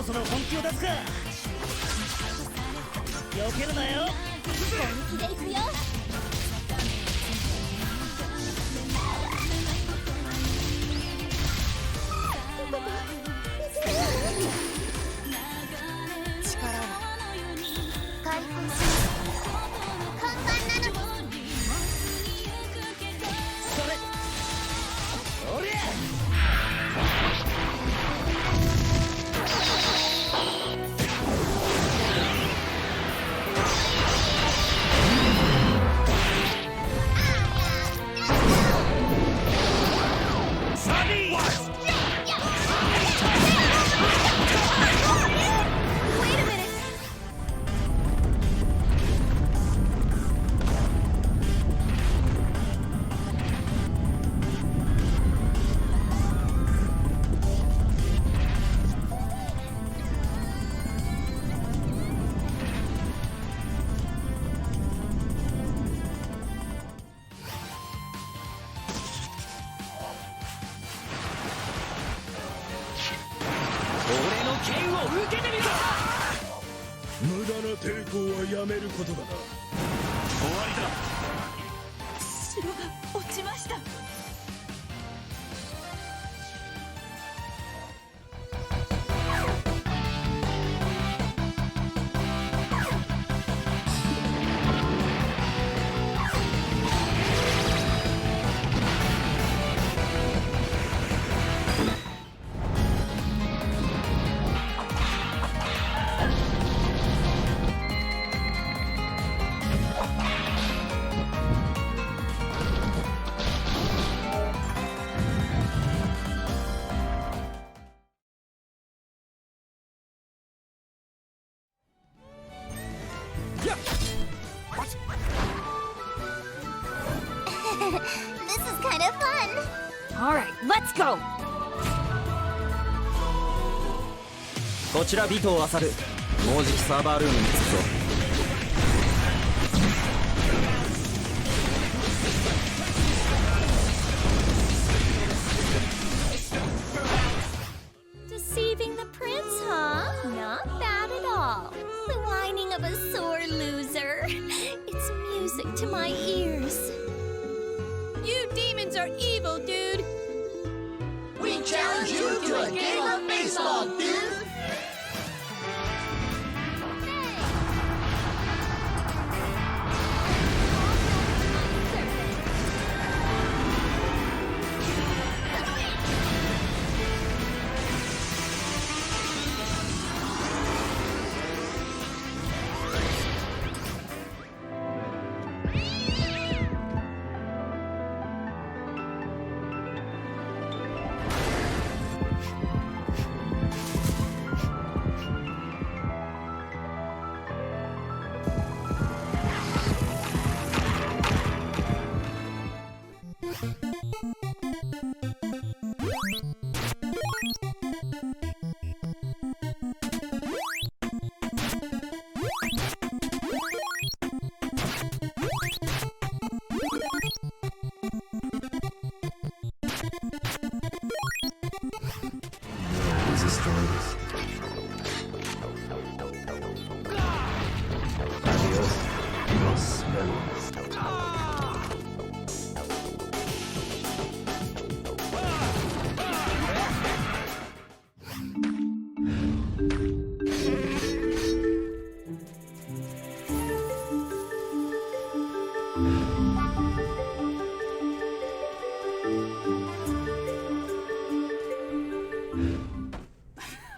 ろそろ本気を出すか。避けるなよ。本気でいくよ。力を解放します。看板なのにそれおりゃ。無駄な抵抗はやめることだな。終わりだ。城が落ちました。This is kind of fun. All right, let's go. こちら尾藤あさる。もうじきサーバールームに着くぞ。Deceiving the prince, huh? Not bad at all. The whining of a sore loser. It's music to my ears. You demons are evil, dude. We challenge you to a game of baseball, dude!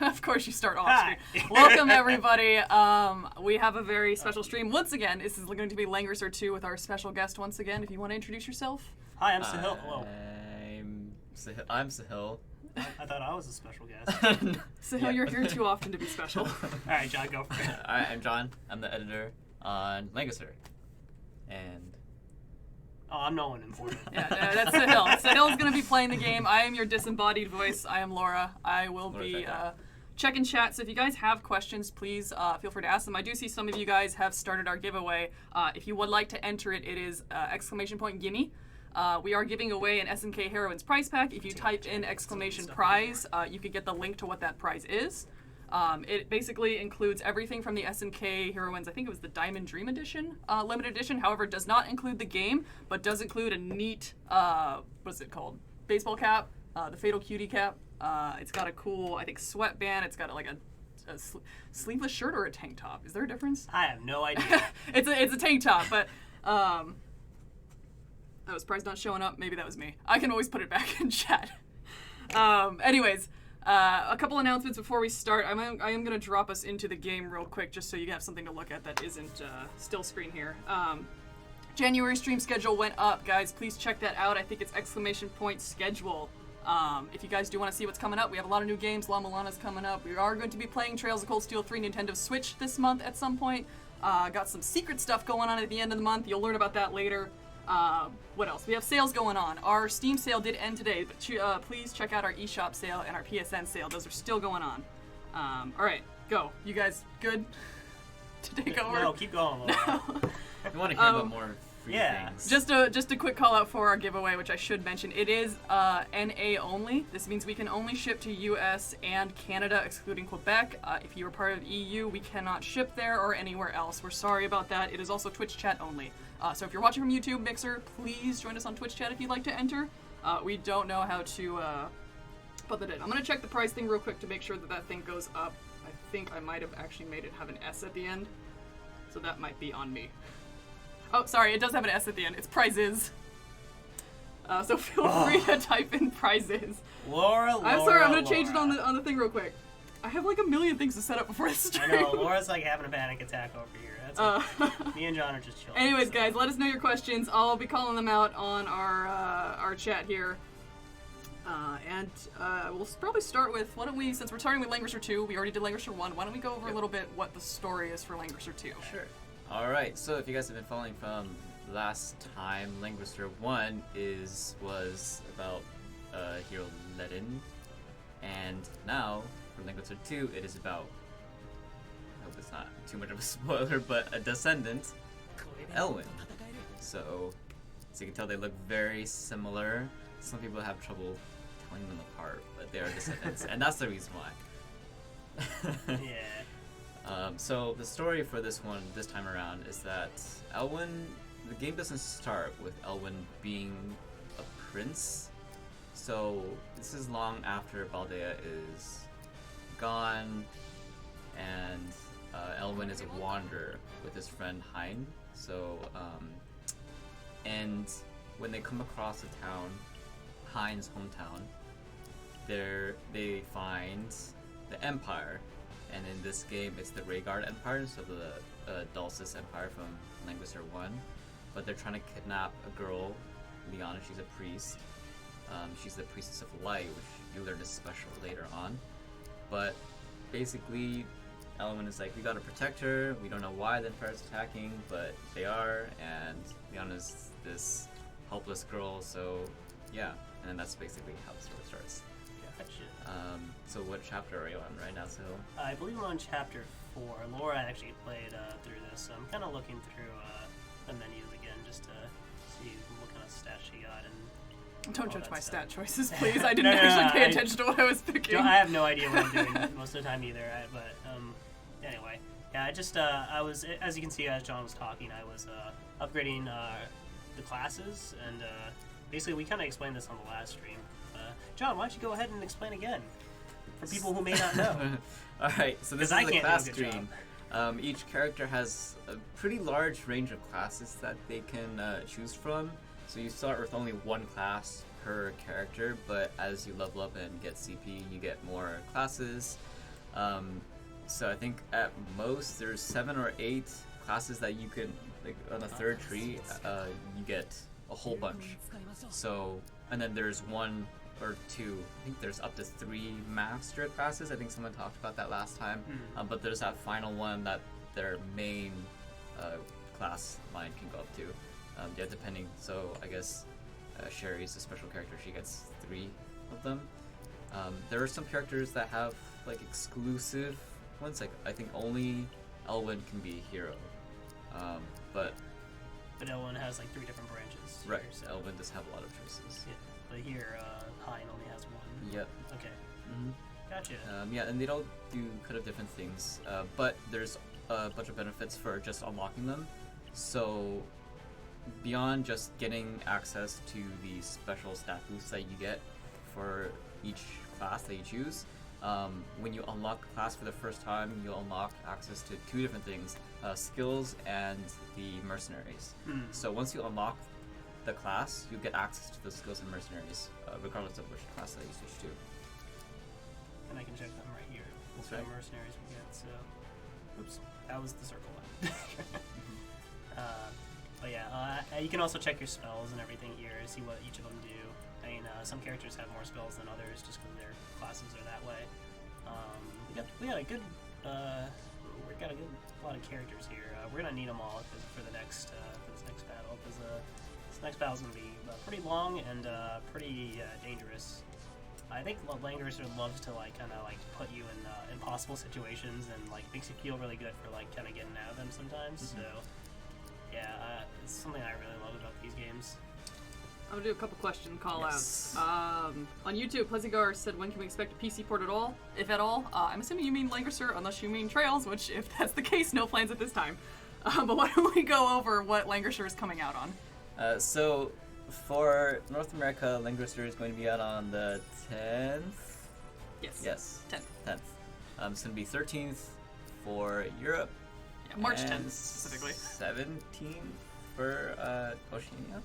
Of course you start off stream. Welcome everybody. We have a very special stream once again. This is going to be Langrisser II with our special guest once again. If you want to introduce yourself. Hi, I'm Sahil. Hello. I'm Sahil. I thought I was a special guest. Sahil, you're here too often to be special. Alright, John, go for it. Alright, I'm John. I'm the editor on Langrisser. And Oh, I'm no one important. Yeah, that's Sahil. Sahil's going to be playing the game. I am your disembodied voice. I am Laura. I will be checking chat. So if you guys have questions, please feel free to ask them. I do see some of you guys have started our giveaway. If you would like to enter it, it is !gimme. We are giving away an SNK Heroines prize pack. If you type in !prize, you could get the link to what that prize is. It basically includes everything from the SNK Heroines. I think it was the Diamond Dream Edition, limited edition. However, it does not include the game, but does include a neat, what's it called? Baseball cap, the Fatal Cutie cap. It's got a cool, I think, sweatband. It's got like a sleeveless shirt or a tank top. Is there a difference? I have no idea. It's a tank top, but that was prize not showing up. Maybe that was me. I can always put it back in chat. Anyways, a couple announcements before we start. I am gonna drop us into the game real quick just so you have something to look at that isn't still screen here. January stream schedule went up, guys. Please check that out. I think it's !schedule. If you guys do want to see what's coming up, we have a lot of new games. La Milana's coming up. We are going to be playing Trails of Cold Steel 3 Nintendo Switch this month at some point. Got some secret stuff going on at the end of the month. You'll learn about that later. What else? We have sales going on. Our Steam sale did end today, but please check out our eShop sale and our PSN sale. Those are still going on. All right, go. You guys good to take over? No, keep going, Laura. We want to hear about more free things. Just a quick call out for our giveaway, which I should mention. It is NA only. This means we can only ship to US and Canada, excluding Quebec. If you are part of EU, we cannot ship there or anywhere else. We're sorry about that. It is also Twitch chat only. So if you're watching from YouTube, Mixer, please join us on Twitch chat if you'd like to enter. We don't know how to put that in. I'm gonna check the price thing real quick to make sure that thing goes up. I think I might have actually made it have an S at the end, so that might be on me. Oh, sorry, it does have an S at the end. It's prizes. So feel free to type in prizes. Laura, I'm sorry, I'm gonna change it on the thing real quick. I have like a million things to set up before this stream. I know, Laura's like having a panic attack over here. That's me and John are just chilling. Anyways, guys, let us know your questions. I'll be calling them out on our chat here. And we'll probably start with, why don't we, since we're starting with Langrisser II, we already did Langrisser I, why don't we go over a little bit what the story is for Langrisser II? Sure. Alright, so if you guys have been following from last time, Langrisser I was about hero Ledin, and now for Langrisser II it is about, I hope it's not too much of a spoiler, but a descendant, Elwyn. So, as you can tell, they look very similar. Some people have trouble telling them apart, but they are descendants, and that's the reason why. Yeah. So the story for this one, this time around, is that Elwyn, the game doesn't start with Elwyn being a prince. So this is long after Baldea is gone, and Elwyn is a wanderer with his friend Hein. So, and when they come across a town, Hein's hometown, they find the Empire. And in this game, it's the Rhaegar Empire, so the Dulcis Empire from Langrisser I. But they're trying to kidnap a girl, Liana. She's a priest. She's the Priestess of Light, which you learn is special later on. But basically, Elwyn is like, we gotta protect her. We don't know why the Empire's attacking, but they are. And Liana's this helpless girl, so yeah. And then that's basically how the story starts. Gotcha. So what chapter are you on right now, Sahil? I believe we're on chapter 4. Laura actually played through this, so I'm kind of looking through the menus again just to see what kind of stats she got. And Don't all judge that my stuff. stat choices, please. I didn't No, actually pay I- attention to what I was picking. I have no idea what I'm doing most of the time either. But anyway, yeah, I just I was, as you can see, as John was talking, I was upgrading the classes, and basically we kind of explained this on the last stream. John, why don't you go ahead and explain again for people who may not know? Alright, so this is I the can't do a class good screen. Each character has a pretty large range of classes that they can choose from. So you start with only one class per character, but as you level up and get CP, you get more classes. So I think at most there's 7 or 8 classes that you can, like on the third tree, you get a whole bunch. So, and then there's 1 or 2, I think there's up to 3 master classes. I think someone talked about that last time. But there's that final one that their main class line can go up to. Yeah, depending. So I guess Sherry's a special character. She gets 3 of them. There are some characters that have like exclusive ones. Like I think only Elwyn can be a hero. But Elwyn has like 3 different branches. right, Here, so. Elwyn does have a lot of choices. Yeah, but here Hein only has 1. Yep. Okay. Gotcha. Yeah, and they all do kind of different things, but there's a bunch of benefits for just unlocking them. So beyond just getting access to the special stat boosts that you get for each class that you choose, when you unlock a class for the first time, you'll unlock access to two different things, skills and the mercenaries. So once you unlock the class, you get access to the skills and mercenaries, regardless of which class that you switch to. And I can check them right here. That's What right. mercenaries we get. So, oops, that was the circle one. But yeah, you can also check your spells and everything here, see what each of them do. I mean, some characters have more spells than others just because their classes are that way. We got a good, we got a good lot of characters here. We're gonna need them all for the next, for this next battle, because this next battle is gonna be pretty long and pretty dangerous. I think Langrisser loves to kind of put you in impossible situations and makes you feel really good for kind of getting out of them sometimes. So yeah, it's something I really love about these games. I'm gonna do a couple question call-outs. On YouTube, Plezigar said, when can we expect a PC port at all, if at all? I'm assuming you mean Langrisser, unless you mean Trails, which, if that's the case, no plans at this time. But why don't we go over what Langrisser is coming out on? So for North America, Langrisser is going to be out on the 10th? Yes. 10th. 10th. It's going to be 13th for Europe. Yeah, March and 10th, specifically. 17th for Oceania.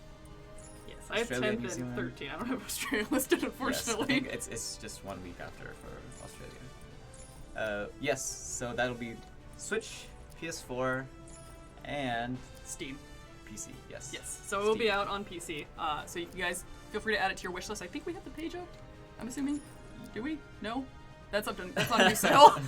Yes, I have Australia, 10th New and Zealand. 13. I don't have Australia listed, Yes, I unfortunately. think it's just 1 week after for Australia. Yes, so that'll be Switch, PS4, and Steam. PC. Yes. Yes, so it will be out on PC. So you guys feel free to add it to your wish list. I think we have the page up, I'm assuming. Do we? No? That's on new sale.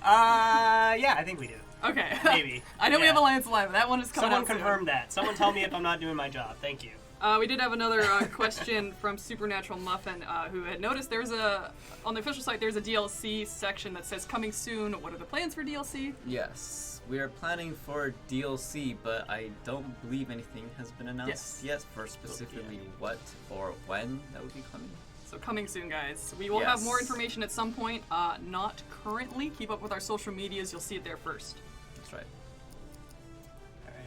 Yeah, I think we do. Okay. Maybe. I know we Yeah. have Alliance Live. That one is coming Someone out soon. confirm that. Someone tell me if I'm not doing my job. Thank you. We did have another question from Supernatural Muffin, who had noticed on the official site, there's a DLC section that says coming soon. What are the plans for DLC? Yes, we are planning for DLC, but I don't believe anything has been announced yet for specifically what or when that would be coming. So coming soon, guys. We will have more information at some point. Not currently. Keep up with our social medias. You'll see it there first. That's right.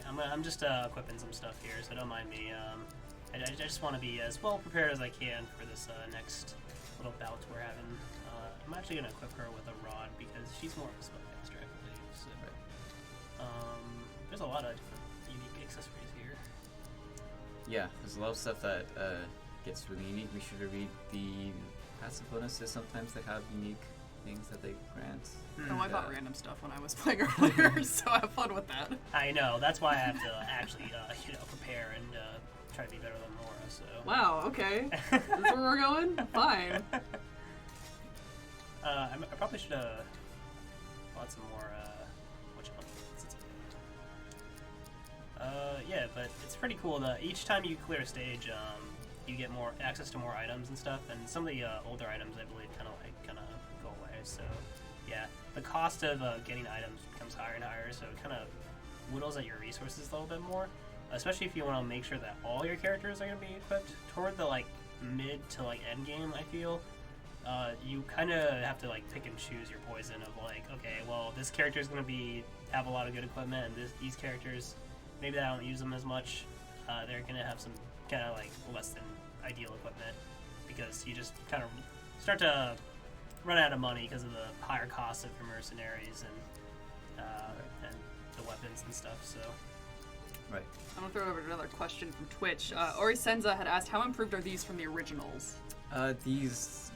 Alright, I'm just equipping some stuff here, so don't mind me. I just want to be as well prepared as I can for this next little bout we're having. I'm actually going to equip her with a rod because she's more of a spellcaster, I believe. So, there's a lot of different unique accessories here. Yeah, there's a lot of stuff that gets really unique. We should read the passive bonuses. Sometimes they have unique things that they grant. Oh, I bought random stuff when I was playing earlier, so have fun with that. I know, that's why I have to actually, prepare and try to be better than Laura, so. Wow, okay. That's where we're going? Fine. I probably should have bought some more, yeah, but it's pretty cool that each time you clear a stage, you get more access to more items and stuff, and some of the older items, I believe, kind of go away, so, yeah. The cost of getting items becomes higher and higher, so it kind of whittles at your resources a little bit more, especially if you want to make sure that all your characters are going to be equipped. Toward the, mid to, end game, I feel, you kind of have to, pick and choose your poison of, okay, well, this character is going to have a lot of good equipment, and these characters, maybe I don't use them as much, they're going to have some kind of, less than ideal equipment, because you just kind of start to run out of money because of the higher cost of your mercenaries and the weapons and stuff, so. Right. I'm gonna throw over another question from Twitch. Ori Senza had asked, how improved are these from the originals? These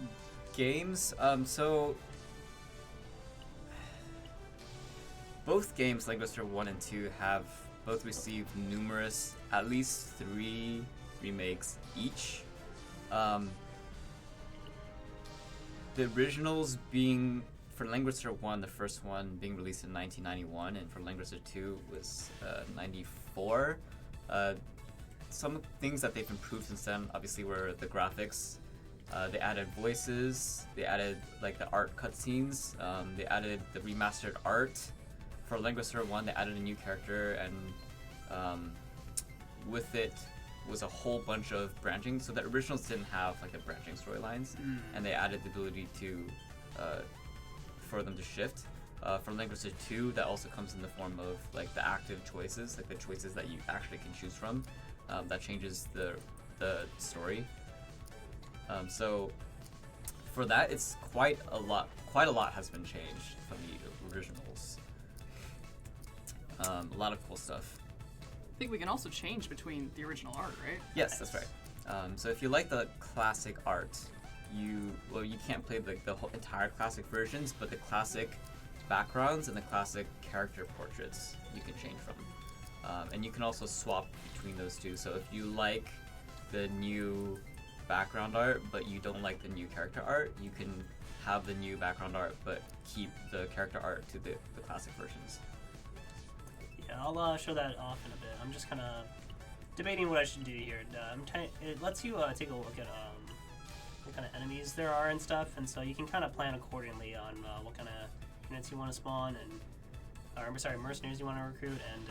games, so both games, Langrisser 1 and 2, have both received numerous, at least 3 remakes each. The originals being, for Langrisser 1, the first one being released in 1991, and for Langrisser 2 was 94. Some things that they've improved since then, obviously, were the graphics. They added voices, they added the art cutscenes, they added the remastered art. For Langrisser 1, they added a new character, and with it, was a whole bunch of branching. So the originals didn't have like the branching storylines, and they added the ability to for them to shift. For Langrisser II, that also comes in the form of like the active choices, like the choices that you actually can choose from. That changes the story. So for that, it's quite a lot has been changed from the originals. A lot of cool stuff. I think we can also change between the original art, right? Yes, that's right. So if you like the classic art, you can't play the whole entire classic versions, but the classic backgrounds and the classic character portraits you can change from. And you can also swap between those two. So if you like the new background art, but you don't like the new character art, you can have the new background art, but keep the character art to the classic versions. Yeah, I'll show that off in a bit. I'm just kind of debating what I should do here. It lets you take a look at what kind of enemies there are and stuff, and so you can kind of plan accordingly on what kind of units you want to spawn and, mercenaries you want to recruit, and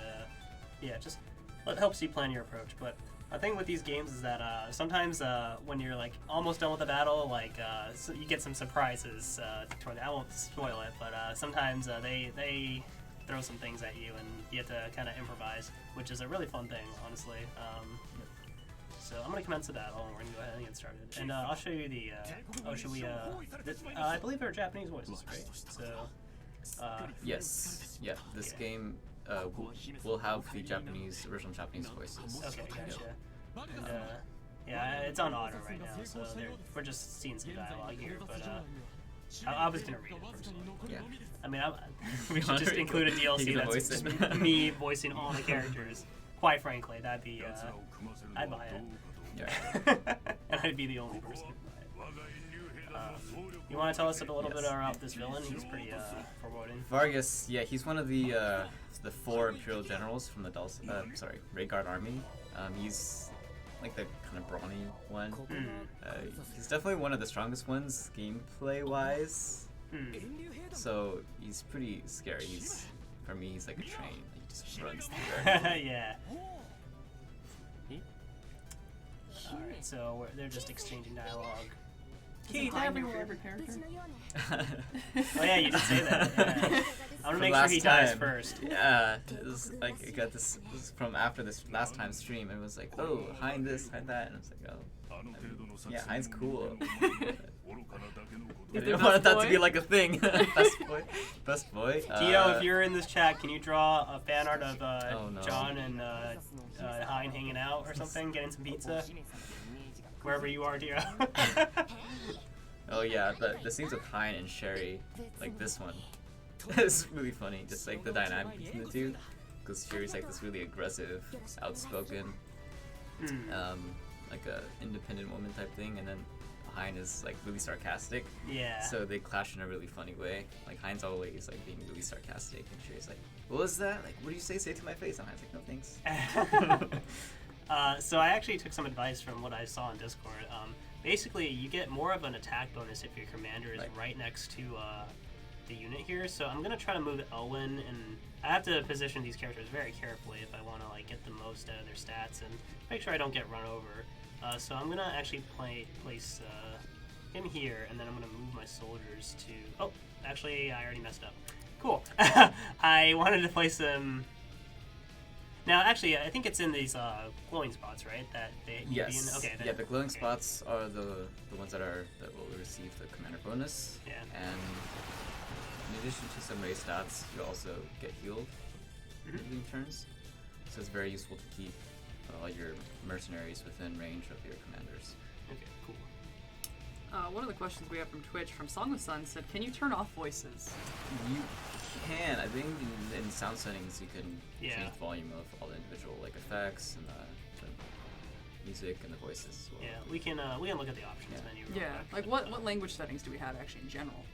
yeah, just it helps you plan your approach. But the thing with these games is that sometimes when you're like almost done with the battle, so you get some surprises. I won't spoil it, but sometimes they throw some things at you, and you have to kind of improvise, which is a really fun thing, honestly. So I'm going to commence the battle, and we're going to go ahead and get started. And I'll show you the... should we... I believe they're Japanese voices, right? So... yes. Yeah, this game will have the original Japanese voices. Okay, gotcha. And, yeah, it's on auto right now, so we're just seeing some dialogue here, but... I was gonna read it personally. Yeah. I mean, we should just include a DLC that's just me voicing all the characters. Quite frankly, that'd be, I'd buy it. Yeah. And I'd be the only person who'd buy it. You want to tell us a little bit about this villain? He's pretty foreboding. Vargas, yeah, he's one of the 4 Imperial generals from the Rayguard army. He's like the kind of brawny one. He's definitely one of the strongest ones gameplay-wise. So he's pretty scary. For me, he's like a train. He just runs through there. Yeah. Alright, so they're just exchanging dialogue. Keith, every character. Oh yeah, you did say that. Yeah. I want to make sure he dies first. Yeah, it was like I got this from after this last time stream. It was like, oh, Hein this, Hein that, and I was like, oh, yeah, Hein's cool. I didn't want that to be like a thing. Best boy. Dio, if you're in this chat, can you draw a fan art of John and Hein hanging out or something, getting some pizza? Wherever you are, Dio. Oh yeah, the scenes with Hein and Sherry, like this one, it's really funny. Just like the dynamic between the two, because Sherry's like this really aggressive, outspoken, like a independent woman type thing, and then Hein is like really sarcastic. Yeah. So they clash in a really funny way. Like Hein's always like being really sarcastic, and Sherry's like, "What was that? Like, what do you say? Say it to my face." And Hein's like, "No thanks." So I actually took some advice from what I saw on Discord. Basically, you get more of an attack bonus if your commander is right next to the unit here. So I'm gonna try to move Elwyn, and I have to position these characters very carefully if I want to like get the most out of their stats and make sure I don't get run over. So I'm gonna actually place him here, and then I'm gonna move my soldiers to. Oh, actually, I already messed up. Cool. I wanted to place them. Now, actually, I think it's in these glowing spots, right? That they yes. Okay. Yeah, the glowing spots are the ones that will receive the commander bonus. Yeah. And in addition to some raise stats, you also get healed between turns. So it's very useful to keep all your mercenaries within range of your commanders. Okay, cool. One of the questions we have from Twitch from Song of Sun said, "Can you turn off voices?" You can. I think in sound settings you can Yeah. change the volume of all the individual like effects and the music and the voices as well. Yeah, we can look at the options menu. real Yeah. quick. Like what language settings do we have actually in general?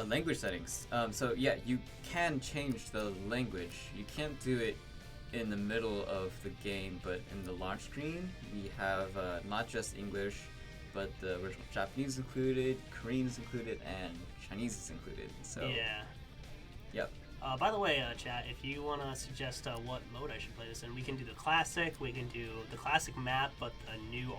Language settings. So yeah, you can change the language. You can't do it in the middle of the game, but in the launch screen we have not just English, but the original Japanese included, Korean is included, and Chinese is included. So Yeah. yep. By the way, chat, if you want to suggest what mode I should play this in, we can do the classic. We can do the classic map, but a new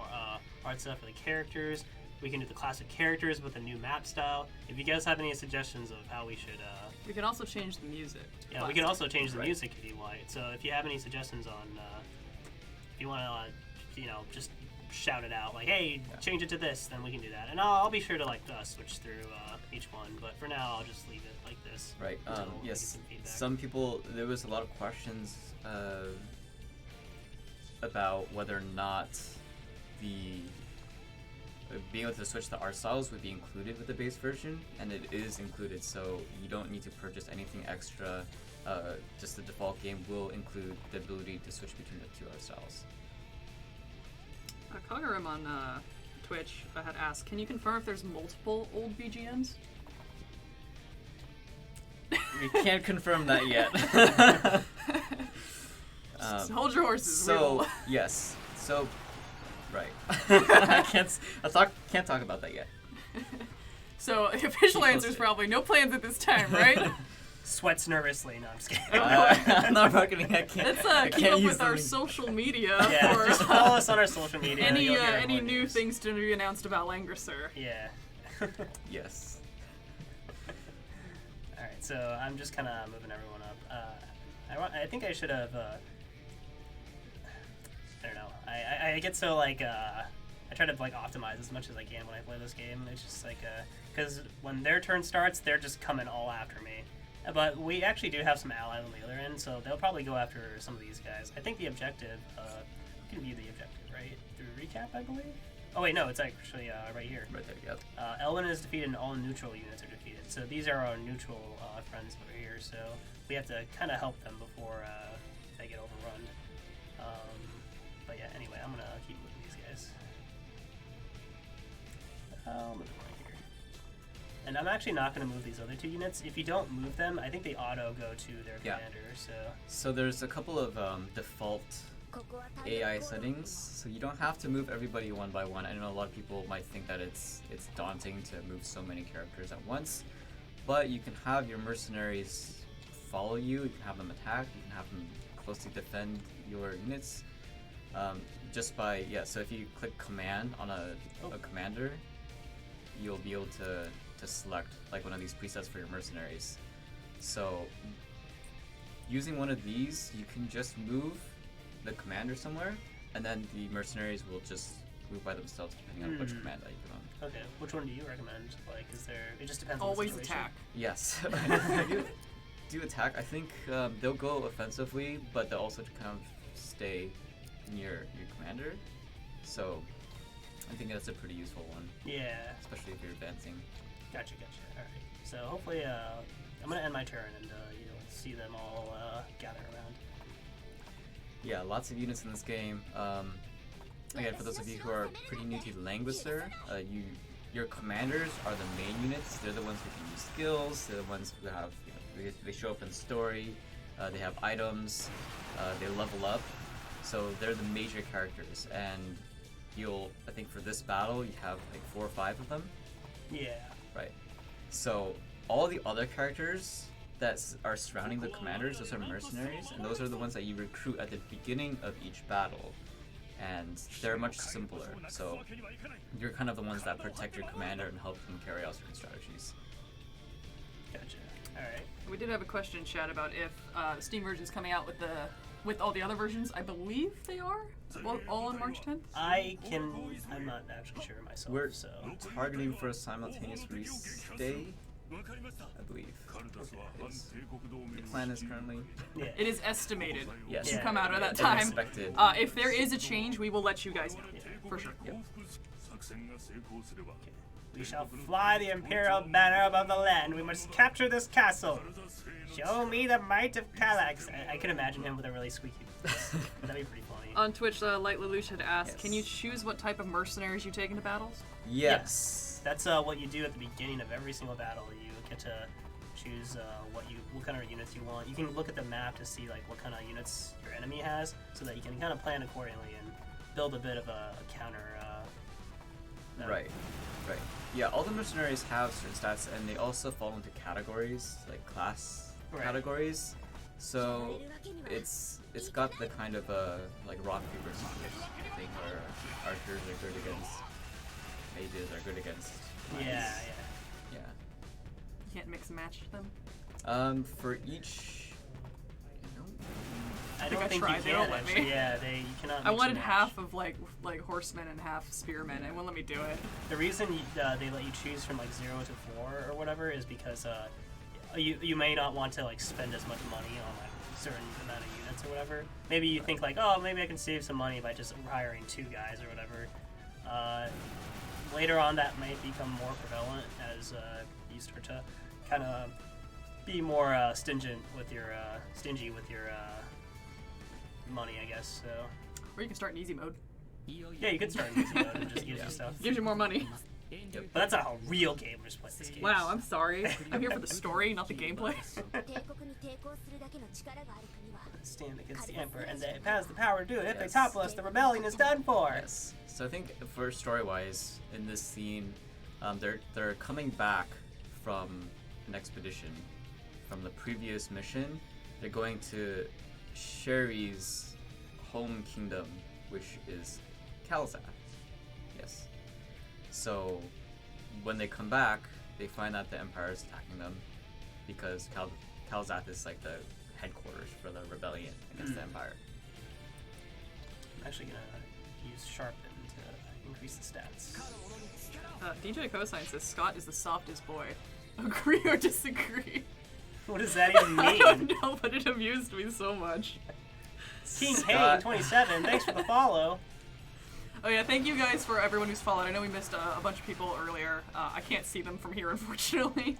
art style for the characters. We can do the classic characters with a new map style. If you guys have any suggestions of how we should... we can also change the music. Yeah, we can also change the music if you like. So if you have any suggestions on... if you want to, just shout it out, like, hey, change it to this, then we can do that. And I'll be sure to, switch through each one. But for now, I'll just leave it like this. Right. until we get Yes. feedback. Some people. There was a lot of questions about whether or not the being able to switch the art styles would be included with the base version, and it is included. So you don't need to purchase anything extra. Just the default game will include the ability to switch between the two art styles. Kagarim on Twitch had asked, can you confirm if there's multiple old BGMs? We can't confirm that yet. Just hold your horses. So yes. So right. I can't talk about that yet. So the official answer is probably no plans at this time, right? Sweats nervously. No, I'm just kidding. I'm not marketing. I can't. Let's keep up with our the link. social media. Yeah, for, just follow us on our social media. Any You'll hear any more new news. things to be announced about Langrisser? Yeah. Yes. Alright, so I'm just kind of moving everyone up. I think I should have, I don't know. I get so, I try to, optimize as much as I can when I play this game. It's just, because when their turn starts, they're just coming all after me. But we actually do have some allies on the other end, so they'll probably go after some of these guys. I think the objective, we can view the objective, right? Through recap, I believe? Oh wait, no, it's actually right here. Right there, yep. Elwyn is defeated and all neutral units are defeated. So these are our neutral friends over here, so we have to kind of help them before they get overrun. But yeah, anyway, I'm going to keep moving these guys. I'll move them right here. And I'm actually not going to move these other two units. If you don't move them, I think they auto go to their commander, So there's a couple of default AI settings, so you don't have to move everybody one by one. I know a lot of people might think that it's daunting to move so many characters at once, but you can have your mercenaries follow you, you can have them attack, you can have them closely defend your units, just by, so if you click command on a commander, you'll be able to select one of these presets for your mercenaries. So using one of these, you can just move the commander somewhere, and then the mercenaries will just move by themselves depending on which command that you put on. Okay, which one do you recommend? Is there? It just depends. Always on the situation. attack. Yes. do attack. I think they'll go offensively, but they'll also kind of stay near your commander. So I think that's a pretty useful one. Yeah. Especially if you're advancing. Gotcha. All right. So hopefully, I'm gonna end my turn, and you'll see them all gather around. Yeah, lots of units in this game. Again, for those of you who are pretty new to Langrisser, your commanders are the main units. They're the ones who can use skills. They're the ones who have, they show up in the story. They have items. They level up. So they're the major characters. And I think for this battle, you have 4 or 5 of them. Yeah. Right. So all the other characters that are surrounding the commanders, those are mercenaries, and those are the ones that you recruit at the beginning of each battle. And they're much simpler, so you're kind of the ones that protect your commander and help them carry out certain strategies. Gotcha. Alright. We did have a question in chat about if the Steam version's coming out with all the other versions. I believe they are all on March 10th. I'm not actually sure myself. We're so targeting for a simultaneous release day, I believe. The plan is currently It is estimated yes. to come out at that And time. expected. If there is a change, we will let you guys know for sure. Yep. we shall fly the imperial banner above the land. We must capture this castle. Show me the might of Kallax. I can imagine him with a really squeaky voice. That'd be pretty funny. On Twitch, Light Lelouch had asked, Yes. can you choose what type of mercenaries you take into battles? Yes. That's what you do at the beginning of every single battle. You get to choose what kind of units you want. You can look at the map to see what kind of units your enemy has, so that you can kind of plan accordingly and build a bit of a counter. Right. Yeah, all the mercenaries have certain stats, and they also fall into categories, like class categories. So it's got the kind of like rock paper scissors thing where archers are good against mages, are good against knights. You can't mix and match them. For each, I think don't I think tried, you they can don't let actually. me. Yeah, you cannot. I mix wanted and match. half of like horsemen and half spearmen. It wouldn't let me do it. The reason they let you choose from like 0 to 4 or whatever is because you may not want to like spend as much money on like a certain amount of units or whatever. Maybe you think like, oh, maybe I can save some money by just hiring 2 guys or whatever. Later on, that might become more prevalent as you start to kind of be more stingy with your money, I guess. So. Or you can start in easy mode. Yeah, you could start in easy mode and just gives you stuff. Gives you more money. But that's not how real gamers play this game. Wow, I'm sorry. I'm here for the story, not the gameplay. Stand against the Emperor, and it has the power to do it. If they topple us, the rebellion is done for. Yes. So I think for story-wise, in this scene, they're coming back from an expedition from the previous mission. They're going to Sherry's home kingdom, which is Kalzath. Yes. So when they come back, they find out the Empire is attacking them because Kalzath is like the headquarters for the rebellion against the Empire. I'm actually gonna use Sharpen to increase the stats. DJ Cosine says Scott is the softest boy. Agree or disagree? What does that even I mean? don't know, but it amused me so much. King Kane 27, thanks for the follow. Oh yeah, thank you guys for everyone who's followed. I know we missed a bunch of people earlier. I can't see them from here, unfortunately.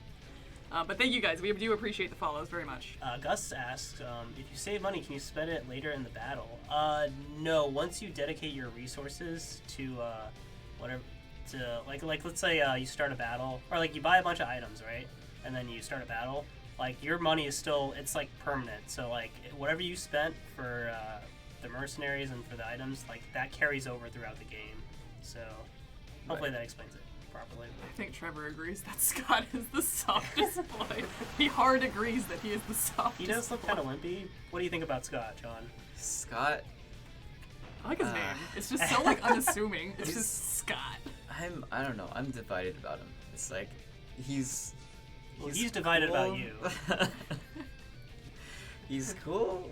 But thank you guys. We do appreciate the follows very much. Gus asks, if you save money, can you spend it later in the battle? No. Once you dedicate your resources to whatever, to like let's say you start a battle, or like you buy a bunch of items, right? And then you start a battle. Like your money is still, it's like permanent. So like whatever you spent for the mercenaries and for the items, like that carries over throughout the game. So hopefully that explains it properly. I think Trevor agrees that Scott is the softest boy. He hard agrees that he is the softest. He does look kind of wimpy. What do you think about Scott, John? Scott. I like his name. It's just so like unassuming. It's just Scott. I don't know. I'm divided about him. It's like he's divided cool. about you. He's cool,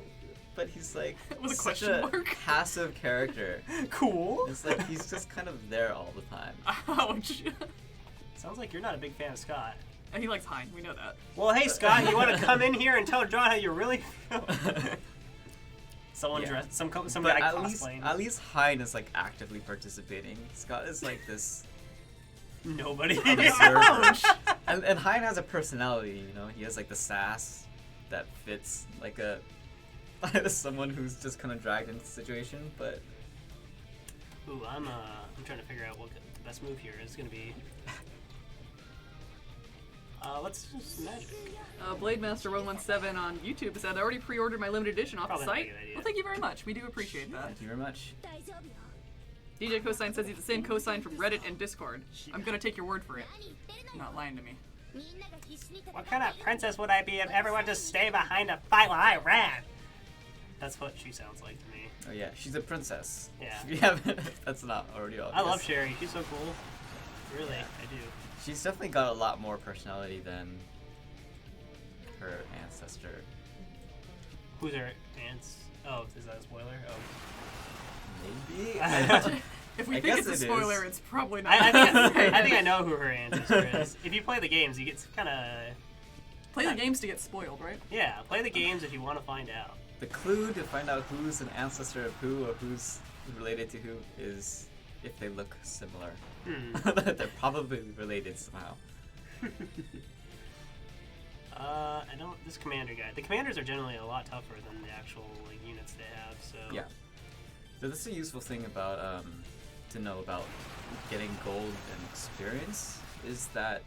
but he's like With a such question a mark. passive character. Cool. It's like he's just kind of there all the time. Ouch. Sounds like you're not a big fan of Scott. He likes Hein. We know that. Well, hey Scott, you want to come in here and tell John how you really feel? Someone Yeah. dressed, some But guy at least Hein is like actively participating. Scott is like this Nobody. observer. And Hein has a personality, you know. He has like the sass that fits like a someone who's just kind of dragged into the situation. But Ooh, I'm trying to figure out what the best move here is gonna be. Let's just magic. Blademaster117 on YouTube said, I already pre-ordered my limited edition off Probably the not a site. good idea. Well, thank you very much. We do appreciate that. thank you very much. DJ Cosine says he's the same cosine from Reddit and Discord. I'm gonna take your word for it. You're not lying to me. What kind of princess would I be if everyone just stayed behind to fight while I ran? That's what she sounds like to me. Oh yeah, she's a princess. Yeah. If you haven't, that's not already obvious. I love Sherry. She's so cool. Really, Yeah. I do. She's definitely got a lot more personality than her ancestor. Who's her aunts? Oh, is that a spoiler? Oh. Maybe? If we I think guess it's a it spoiler, is. it's probably not. I think I know who her ancestor is. If you play the games, you get kind of... Play the games to get spoiled, right? Yeah, play the games if you want to find out. The clue to find out who's an ancestor of who or who's related to who is if they look similar. They're probably related somehow. I don't... This commander guy. The commanders are generally a lot tougher than the actual like units they have, so... Yeah. So this is a useful thing about to know about getting gold and experience is that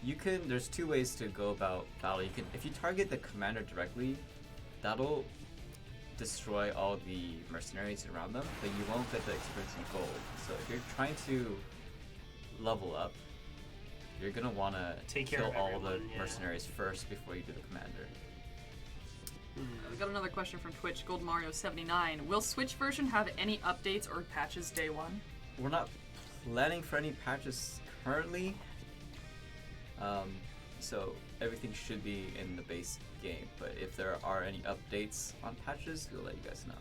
you can. There's two ways to go about battle. You can, if you target the commander directly, that'll destroy all the mercenaries around them, but you won't get the experience and gold. So if you're trying to level up, you're gonna want to Take care kill of all everyone, the yeah. mercenaries first before you do the commander. We got another question from Twitch, Gold Mario 79. Will Switch version have any updates or patches day one? We're not planning for any patches currently, so everything should be in the base game. But if there are any updates on patches, we'll let you guys know.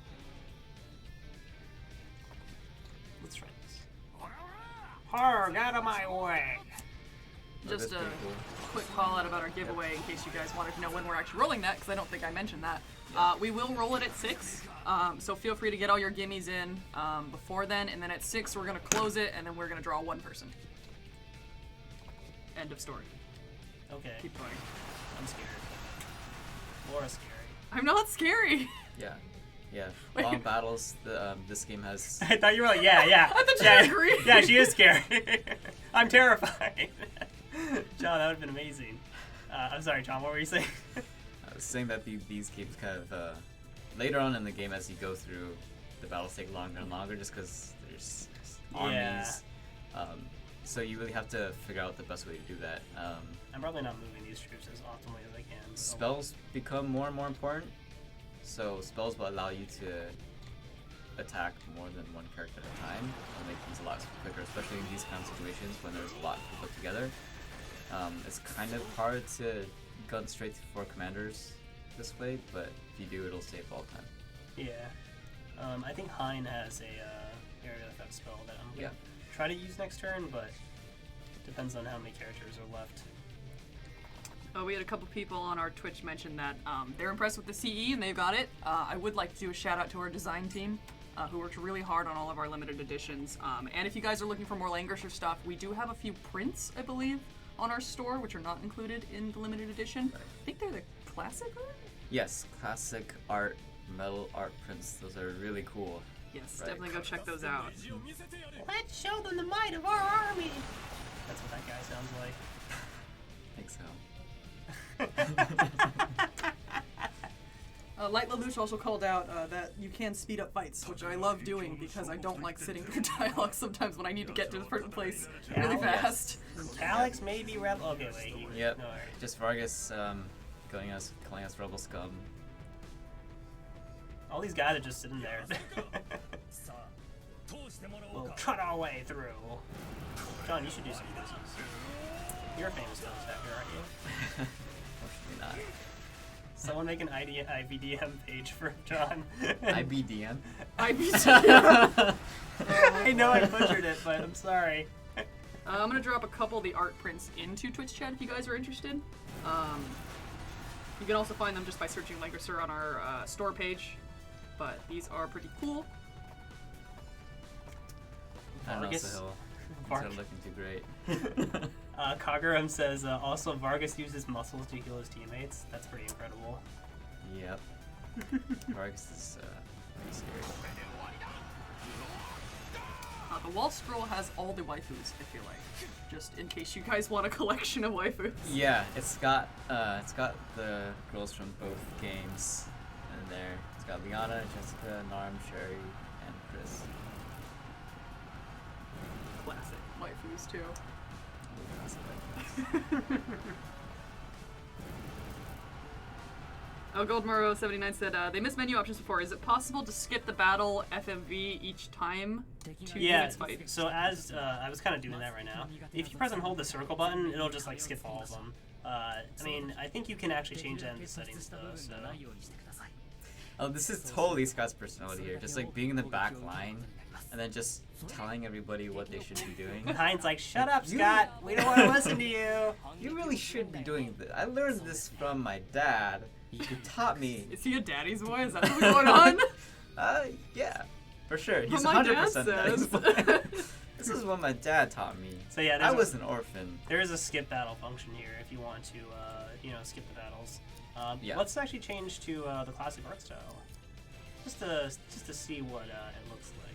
Let's try this. Harg, out of my way! Oh, Just that's a pretty cool. quick call out about our giveaway in case you guys wanted to know when we're actually rolling that, because I don't think I mentioned that. We will roll it at 6, so feel free to get all your gimmies in before then, and then at 6 we're going to close it, and then we're going to draw one person. End of story. Okay. Keep going. I'm scared. Laura's scary. I'm not scary! Yeah. Long battles. This game has. I thought you were like, yeah. I thought you yeah, agreed. Yeah, she is scary. I'm terrified. John, that would have been amazing. I'm sorry, John, what were you saying? I was saying that these games kind of later on in the game, as you go through, the battles take longer and longer just because there's armies. So you really have to figure out the best way to do that. I'm probably not moving these troops as optimally as I can. Spells become more and more important. So spells will allow you to attack more than one character at a time and make things a lot quicker, especially in these kind of situations when there's a lot to put together. It's kind of hard to gun straight for commanders this way, but if you do, it'll save all time. Yeah. I think Hein has a area effect spell that I'm gonna try to use next turn, but depends on how many characters are left. We had a couple people on our Twitch mention that they're impressed with the CE and they've got it. I would like to do a shout out to our design team who worked really hard on all of our limited editions. And if you guys are looking for more Langrisser stuff, we do have a few prints, I believe, on our store, which are not included in the limited edition. Right. I think they're the classic art? Yes, classic art, metal art prints. Those are really cool. Yes, Right. definitely go check those out. Let's show them the might of our army! That's what that guy sounds like. I think so. Light Lelouch also called out that you can speed up fights, which I love doing because I don't like sitting through dialogue sometimes when I need to get to a certain place really fast. Alex may be rebel. Okay, wait. Yep. No, alright. Just Vargas calling us rebel scum. All these guys are just sitting there. We'll cut our way through. John, you should do some business. You're a famous film actor, aren't you? Unfortunately not. Someone make an IBDM page for John. IBDM? IBDM. I know I butchered it, but I'm sorry. I'm gonna drop a couple of the art prints into Twitch chat if you guys are interested. You can also find them just by searching Langrisser on our store page, but these are pretty cool. I don't know, Vargas. Sahil. Varg- Instead of looking too great. Kagaram says, also Vargas uses muscles to heal his teammates. That's pretty incredible. Yep. Vargas is pretty scary. The wall scroll has all the waifus, I feel like. Just in case you guys want a collection of waifus. Yeah, it's got the girls from both games in there. It's got Liana, Jessica, Narm, Sherry, and Chris. Classic waifus, too. Oh, Goldmaro79 said, they missed menu options before. Is it possible to skip the battle FMV each time two units fight? So as I was kind of doing that right now. If you press and hold the circle button, it'll just like skip all of them. I mean, I think you can actually change that in the settings though. So. Oh, this is totally Scott's personality here. Just like being in the back line and then just telling everybody what they should be doing. Heinz like, shut up, Scott. We don't want to listen to you. You really should be doing this. I learned this from my dad. He taught me. Is he a daddy's boy? Is that what's going on? Yeah, for sure. He's What my 100% dad daddy's says. boy. This is what my dad taught me. So yeah, I was an orphan. There is a skip battle function here if you want to, skip the battles. Yeah. Let's actually change to the classic art style, just to see what it looks like.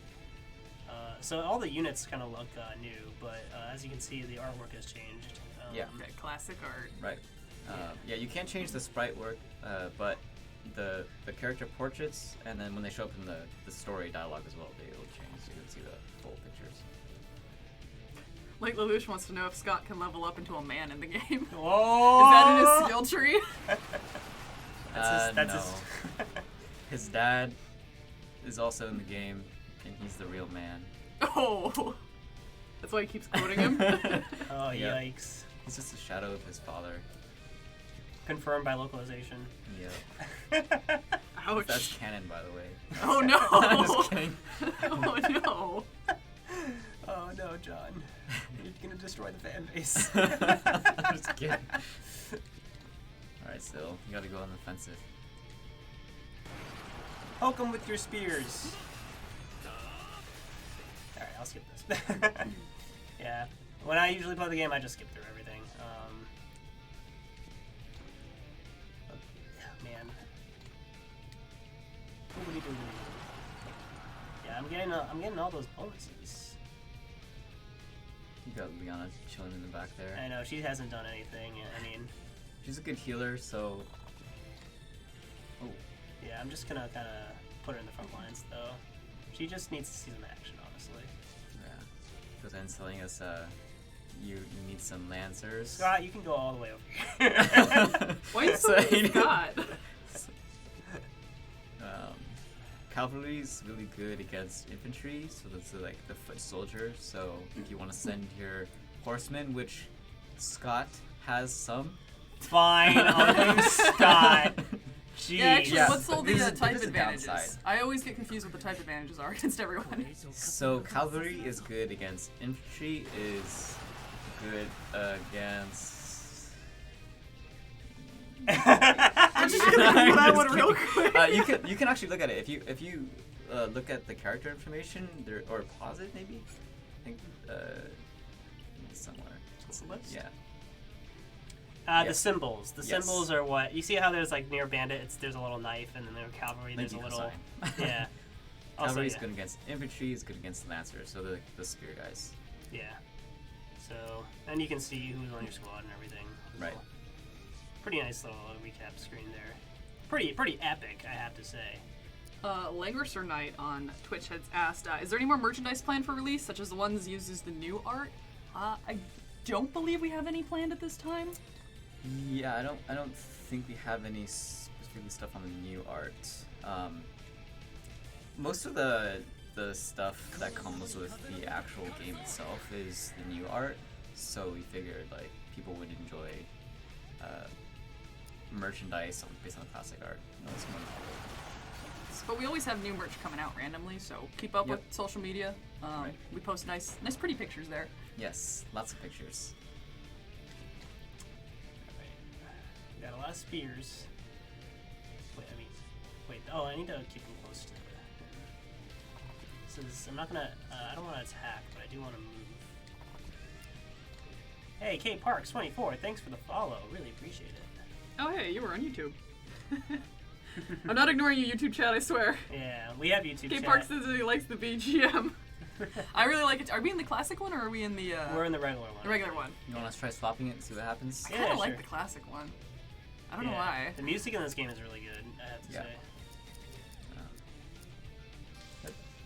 So all the units kind of look new, but as you can see, the artwork has changed. Yeah. Okay, classic art. Right. Yeah, you can't change the sprite work, but the character portraits, and then when they show up in the story dialogue as well, they will change so you can see the full pictures. Like Lelouch wants to know if Scott can level up into a man in the game. Whoa! Is that in his skill tree? That's no. His dad is also in the game, and he's the real man. Oh. That's why he keeps quoting him. Oh, Yep. yikes. He's just a shadow of his father. Confirmed by localization. Yeah. Ouch. That's canon, by the way. Oh no. I'm just kidding. Oh no. Oh no, John. You're gonna destroy the fan base. I'm just kidding. Alright, Sil, you gotta go on the offensive. Poke them with your spears. Alright, I'll skip this. Yeah. When I usually play the game, I just skip through everything. Man. Yeah, I'm getting all those bonuses. You got Liana chilling in the back there. I know, she hasn't done anything. I mean, She's a good healer, so... Oh. yeah, I'm just gonna kind of put her in the front lines, though. She just needs to see some action, honestly. Yeah. Goes in telling us, you need some lancers. Scott, you can go all the way over here. Why is so many Scott? Cavalry's really good against infantry, so that's like the foot soldier. So if you want to send your horsemen, which Scott has some. Fine, I'll use Scott. Jeez. Yeah, actually, Yeah, what's all the this is type the advantages? downside. I always get confused what the type advantages are against everyone. So cavalry is good against infantry, is good against. I'm just gonna Google that one real quick. You can actually look at it if you look at the character information there, or pause it maybe. I think somewhere. It's a list. Yeah. The Yes. symbols. The Yes. symbols are what you see how there's like near bandit. There's a little knife, and then there cavalry. There's a Maybe little. sign. Yeah. Also, Cavalry is yeah. good against infantry, is good against lancers, so the spear guys. Yeah. So, and you can see who's on your squad and everything. Right. Pretty nice little recap screen there. Pretty epic, I have to say. Langrisser Knight on Twitch has asked, is there any more merchandise planned for release, such as the ones uses the new art? I don't believe we have any planned at this time. Yeah, I don't think we have any specific stuff on the new art. Most of the stuff that comes with the actual game itself is the new art, so we figured like people would enjoy merchandise based on the classic art. No, it's more novel. But we always have new merch coming out randomly, so keep up Yep. with social media. Right. We post nice pretty pictures there. Yes, lots of pictures. We got a lot of spears. Wait. Oh, I need to keep them close to. I'm not gonna. I don't want to attack, but I do want to move. Hey, K Parks 24. Thanks for the follow. Really appreciate it. Oh hey, you were on YouTube. I'm not ignoring you, YouTube chat, I swear. Yeah, we have YouTube K chat. Park says that he likes the BGM. I really like it. Are we in the classic one or are we in the We're in the regular one. the regular one? You want to try swapping it and see what happens? I kind of Yeah, like sure. the classic one. I don't know Yeah. why. The music in this game is really good, I have to Yeah. say.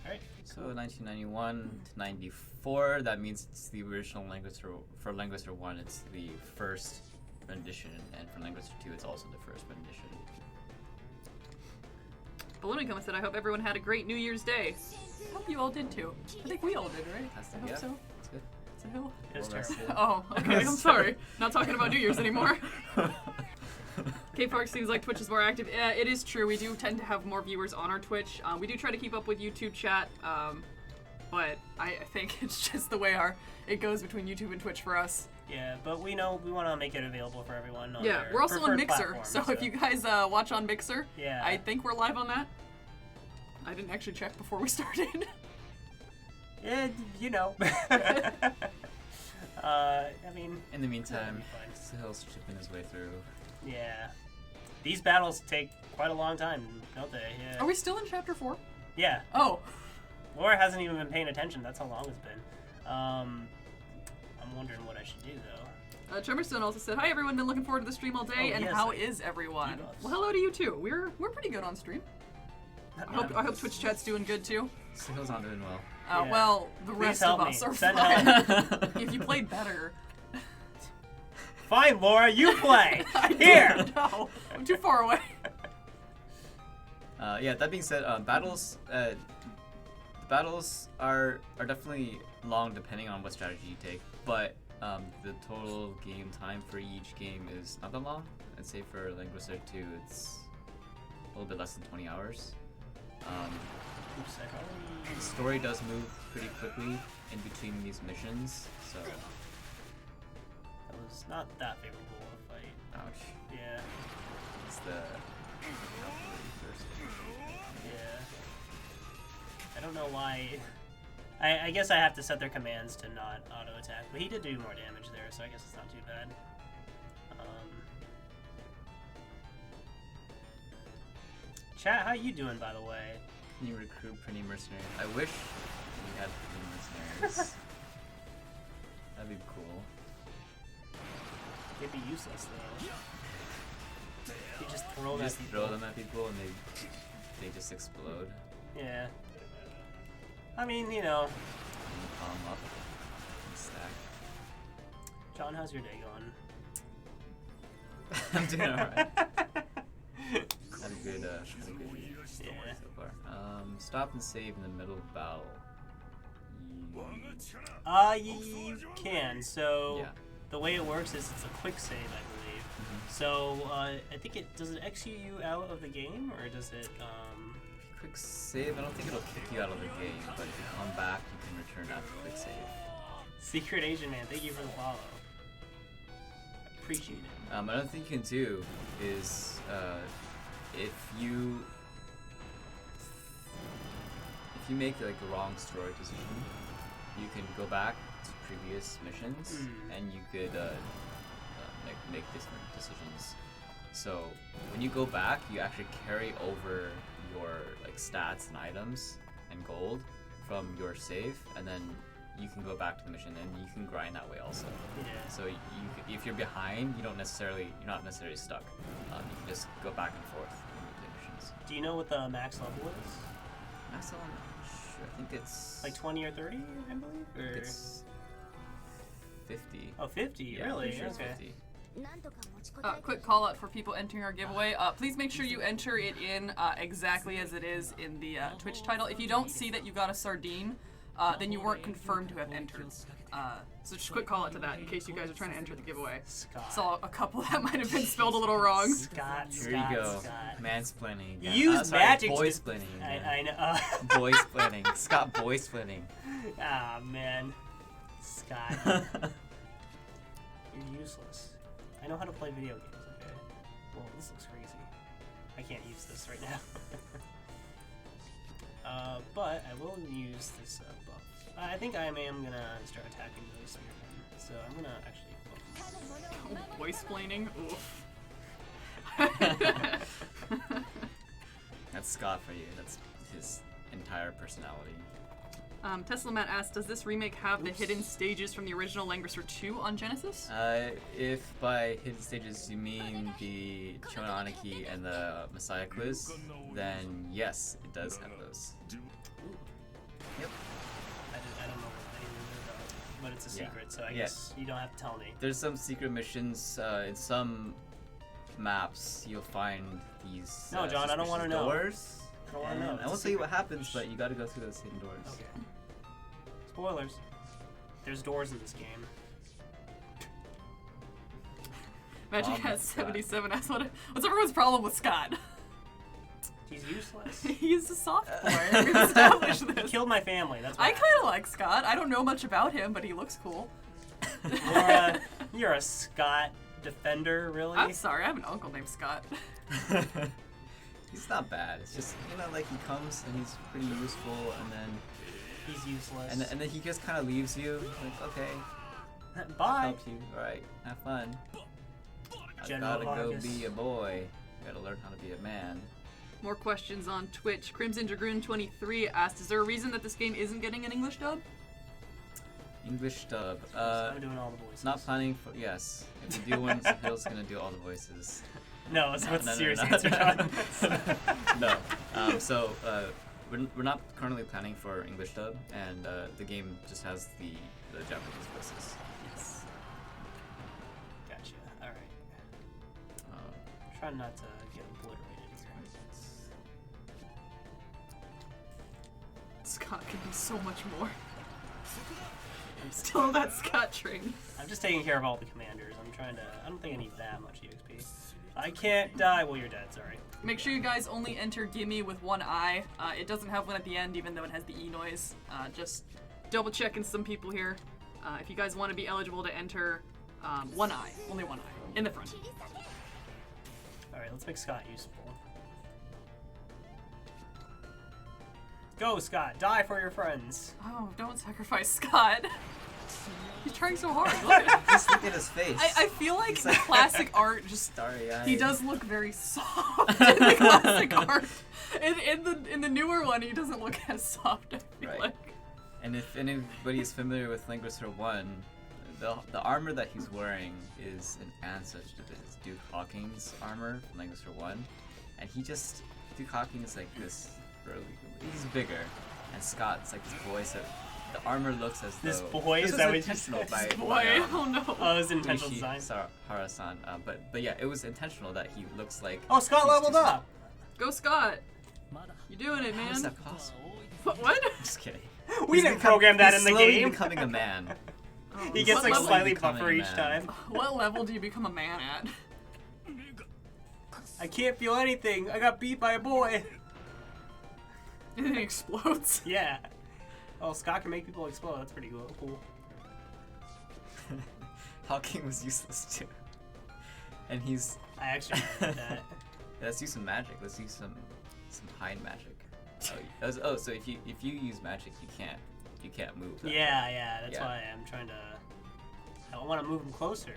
Alright. So 1991 to 94, that means it's the original Langrisser. For Langrisser I, it's the first rendition, and for Langrisser II, it's also the first rendition. Balloonicum said, I hope everyone had a great New Year's Day. Hope you all did too. I think we all did, right? Fantastic. I hope Yeah, so. that's good. So who? It was Well, that's terrible. Oh, okay. I'm sorry. Not talking about New Year's anymore. K Park seems like Twitch is more active. It is true. We do tend to have more viewers on our Twitch. We do try to keep up with YouTube chat, but I think it's just the way it goes between YouTube and Twitch for us. Yeah, but we know we want to make it available for everyone. On Yeah, their we're also on preferred Mixer, platform, so if you guys watch on Mixer, Yeah. I think we're live on that. I didn't actually check before we started. Yeah, you know. I mean, In the meantime, fine. Sahil's chipping his way through. Yeah. These battles take quite a long time, don't they? Yeah. Are we still in Chapter 4? Yeah. Oh. Laura hasn't even been paying attention. That's how long it's been. I'm wondering what I should do, though. Tremorstone also said, hi everyone, been looking forward to the stream all day, Oh, and yes, how I- is everyone? Yes. Well, hello to you too. We're pretty good on stream. I hope Twitch chat's doing good too. Sahil's not doing well. Yeah. Well, the Please rest help of me. us are Send fine. help. If you played better. Fine, Laura, you play. I Here. don't know. I'm too far away. Yeah, that being said, battles are definitely long depending on what strategy you take, but the total game time for each game is not that long. I'd say for Langrisser II, it's a little bit less than 20 hours. Oops, I probably... The story does move pretty quickly in between these missions, so... That was not that favorable a fight. Ouch. Yeah. It's the... first. Yeah. I don't know why... I guess I have to set their commands to not auto-attack, but he did do more damage there, so I guess it's not too bad. Chat, how you doing, by the way? Can you recruit pretty mercenaries? I wish we had pretty mercenaries. That'd be cool. They'd be useless, though. You just throw You them just at people. throw them at people and they just explode. Yeah. I mean, you know. And you pile them up and stack. John, how's your day going? I'm doing alright. Had a good story Yeah. so far. Stop and save in the middle of battle. You can. So Yeah. the way it works is it's a quick save, I believe. So I think does it exit you out of the game, or does it? Quick save, I don't think it'll kick you out of the game, but if you come back, you can return after quick save. Secret Agent Man, thank you for the follow. Appreciate it. Another thing you can do is if you make like a wrong story decision, you can go back to previous missions and you could make different decisions. So when you go back, you actually carry over your like stats and items and gold from your save, and then you can go back to the mission and you can grind that way also. Yeah. So if you're behind, you're not necessarily stuck. You can just go back and forth in the missions. Do you know what the max level is? Max level? Sure, I think it's Like 20 or 30, I believe? I Or... think it's 50. Oh, 50? Yeah, I'm really? pretty sure it's Okay. 50. Quick call out for people entering our giveaway. Please make sure you enter it in exactly as it is in the Twitch title. If you don't see that you got a sardine, then you weren't confirmed to have entered. So just quick call out to that in case you guys are trying to enter the giveaway. Scott. Saw a couple that might have been spelled a little wrong. Scott, Here you go. Scott. Mansplaining. You use magic to- Boysplaining. I know. Boysplaining. Scott boysplaining. Ah, man. Scott. You're useless. I know how to play video games, okay? Well, this looks crazy. I can't use this right now. But I will use this buff. I think I am gonna start attacking those spearmen. So I'm gonna actually... Voice planning. That's Scott for you. That's his entire personality. Tesla Matt asked, does this remake have the hidden stages from the original Langrisser II on Genesis? If by hidden stages you mean the Chonaniki and the Messiah quiz, then yes, it does have those. Yep. I don't know what anything about, but it's a Yeah. secret, so I Yeah. guess you don't have to tell me. There's some secret missions in some maps. You'll find these. No, John, I don't wanna suspicious know. doors. I don't wanna and know. I It's a won't tell you what secret. happens, but you got to go through those hidden doors. Okay. Spoilers. There's doors in this game. Magic Scott. has 77 asked, what's everyone's problem with Scott? He's useless. He's a soft boy. We've established He this. killed my family, that's I why. kind of like Scott. I don't know much about him, but he looks cool. You're a Scott defender, really? I'm sorry, I have an uncle named Scott. He's not bad. It's just like he comes and he's pretty useful, and then He's useless. and then he just kind of leaves you. Like, okay, Bye. help you. All right, have fun. I General gotta go Vargas. be a boy. Gotta learn how to be a man. More questions on Twitch. Crimson Dragoon 23 asked, is there a reason that this game isn't getting an English dub? English dub. I'm doing all the voices. Not planning for. Yes, if you do one, Hill's gonna do all the voices. No, it's what's the serious no. answer, John? No. So we're not currently planning for English dub, and the game just has the Japanese voices. Yes. Gotcha. All right. Try not to get obliterated here. Scott can be so much more. I'm still on that Scott train. I'm just taking care of all the commanders. I don't think I need that much EXP. I can't die. Well, you're dead. Sorry. Make sure you guys only enter Gimme with one I. It doesn't have one at the end, even though it has the E noise. Just double checking some people here. If you guys want to be eligible to enter one I, only one I, in the front. Alright, let's make Scott useful. Go, Scott! Die for your friends! Oh, don't sacrifice Scott. He's trying so hard. Look at him. Just look at his face. I feel like the classic art just... Starry-eyed. He does look very soft in the classic art. In the newer one, he doesn't look as soft, I feel Right. like. And if anybody is familiar with Langrisser I, the armor that he's wearing is an ancestor to this Duke Hawking's armor from Langrisser I, and Duke Hawking is like this he's bigger, and Scott's like this boy, so the armor looks as though This boy? this Is was that what you intentional said? by Boy, oh no. Oh, it was intentional Uishi design. Hara-san, but yeah, it was intentional that he looks like. Oh, Scott he's leveled just- up! Go Scott. You doing it, How is man. that possible? What? Just kidding. We He's didn't program that he's in the slowly game. becoming a man. Oh, He gets what like level- slightly becoming buffer a each man. time. What level do you become a man at? I can't feel anything. I got beat by a boy. And then it explodes. Yeah. Oh, Scott can make people explode. That's pretty cool. Hawking was useless too. And he's. I actually did that. Let's use some magic. Let's use some hide magic. So if you use magic, you can't move. that Yeah, that's Yeah. why I'm trying to. I want to move him closer.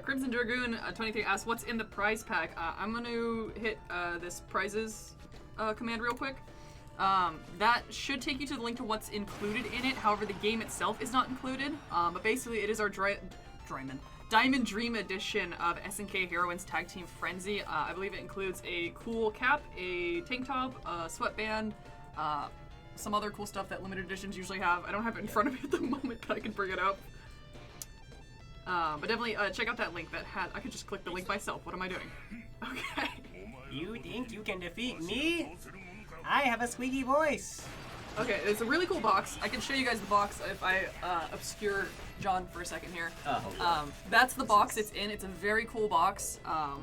Crimson Dragoon 23 asks, what's in the prize pack? I'm going to hit this prizes command real quick. That should take you to the link to what's included in it. However, the game itself is not included. But basically, it is our Diamond Dream edition of SNK Heroines Tag Team Frenzy. I believe it includes a cool cap, a tank top, a sweatband, some other cool stuff that limited editions usually have. I don't have it in front of me at the moment, but I can bring it up. But definitely check out that link. I could just click the link myself. What am I doing? Okay. You think you can defeat me? I have a squeaky voice. Okay, it's a really cool box. I can show you guys the box if I obscure John for a second here. That's the box it's in. It's a very cool box.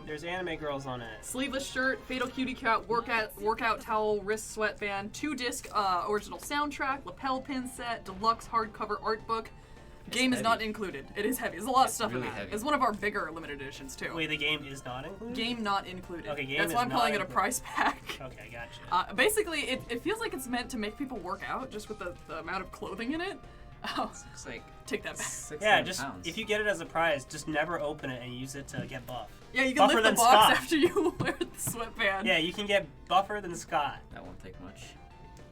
There's anime girls on it. Sleeveless shirt, Fatal Cutie Cat, workout towel, wrist sweatband, 2-disc original soundtrack, lapel pin set, deluxe hardcover art book. Game is not included. It is heavy. There's a lot of stuff really in that. heavy. It's one of our bigger limited editions too. Wait, the game is not included? Game not included. Okay, game That's is why I'm not calling it a included. prize pack. Okay, gotcha. Basically, it feels like it's meant to make people work out just with the amount of clothing in it. Oh, It's like take that back. 6 Yeah, just pounds. if you get it as a prize, just never open it and use it to get buff. Yeah, you can Buffer lift the than box Scott. after you wear the sweatband. Yeah, you can get buffer than Scott. That won't take much.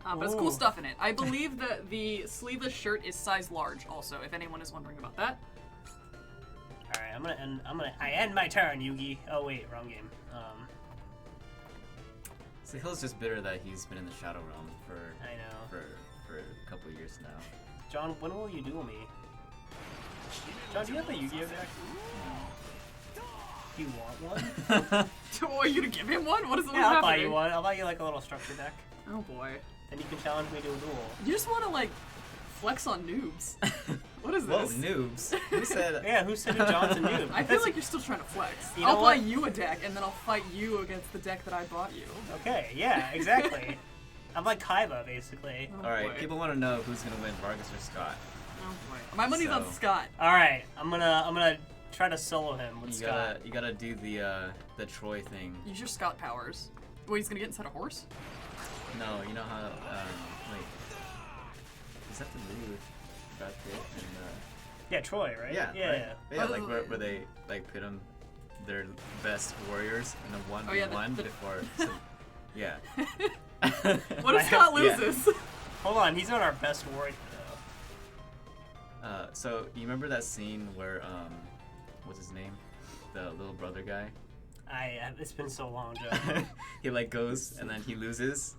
But it's cool Ooh. stuff in it. I believe that the sleeveless shirt is size large also, if anyone is wondering about that. Alright, I end my turn, Yugi. Oh wait, wrong game. So Hill's just bitter that he's been in the Shadow Realm I know. for a couple of years now. John, when will you duel me? John, do you have a Yu-Gi-Oh deck? Do you want one? Do I want you to give him one? What is Yeah, I'll buy happening? you one. I'll buy you like a little structure deck. Oh boy. Then you can challenge me to a duel. You just want to like flex on noobs. What is Whoa, this? noobs! Who said? Yeah, who said John's a noob? I feel like you're still trying to flex. You know I'll buy what? you a deck, and then I'll fight you against the deck that I bought you. Okay, yeah, exactly. I'm like Kaiba, basically. Oh, All right, boy. people want to know who's gonna win, Vargas or Scott. Oh boy. My money's on So- Scott. All right, I'm gonna try to solo him with Scott. You gotta do the Troy thing. Use your Scott powers. Wait, he's gonna get inside a horse? No, you know how wait, is that the movie with Brad Pitt and Yeah, Troy, right? yeah, yeah. right? Yeah, like where they like put them their best warriors in a 1v1 Oh, yeah, the- before. So, yeah. What if Scott Yeah. loses? Hold on, he's not our best warrior though. So you remember that scene where what's his name? The little brother guy. It's been so long, Joe. He like goes and then he loses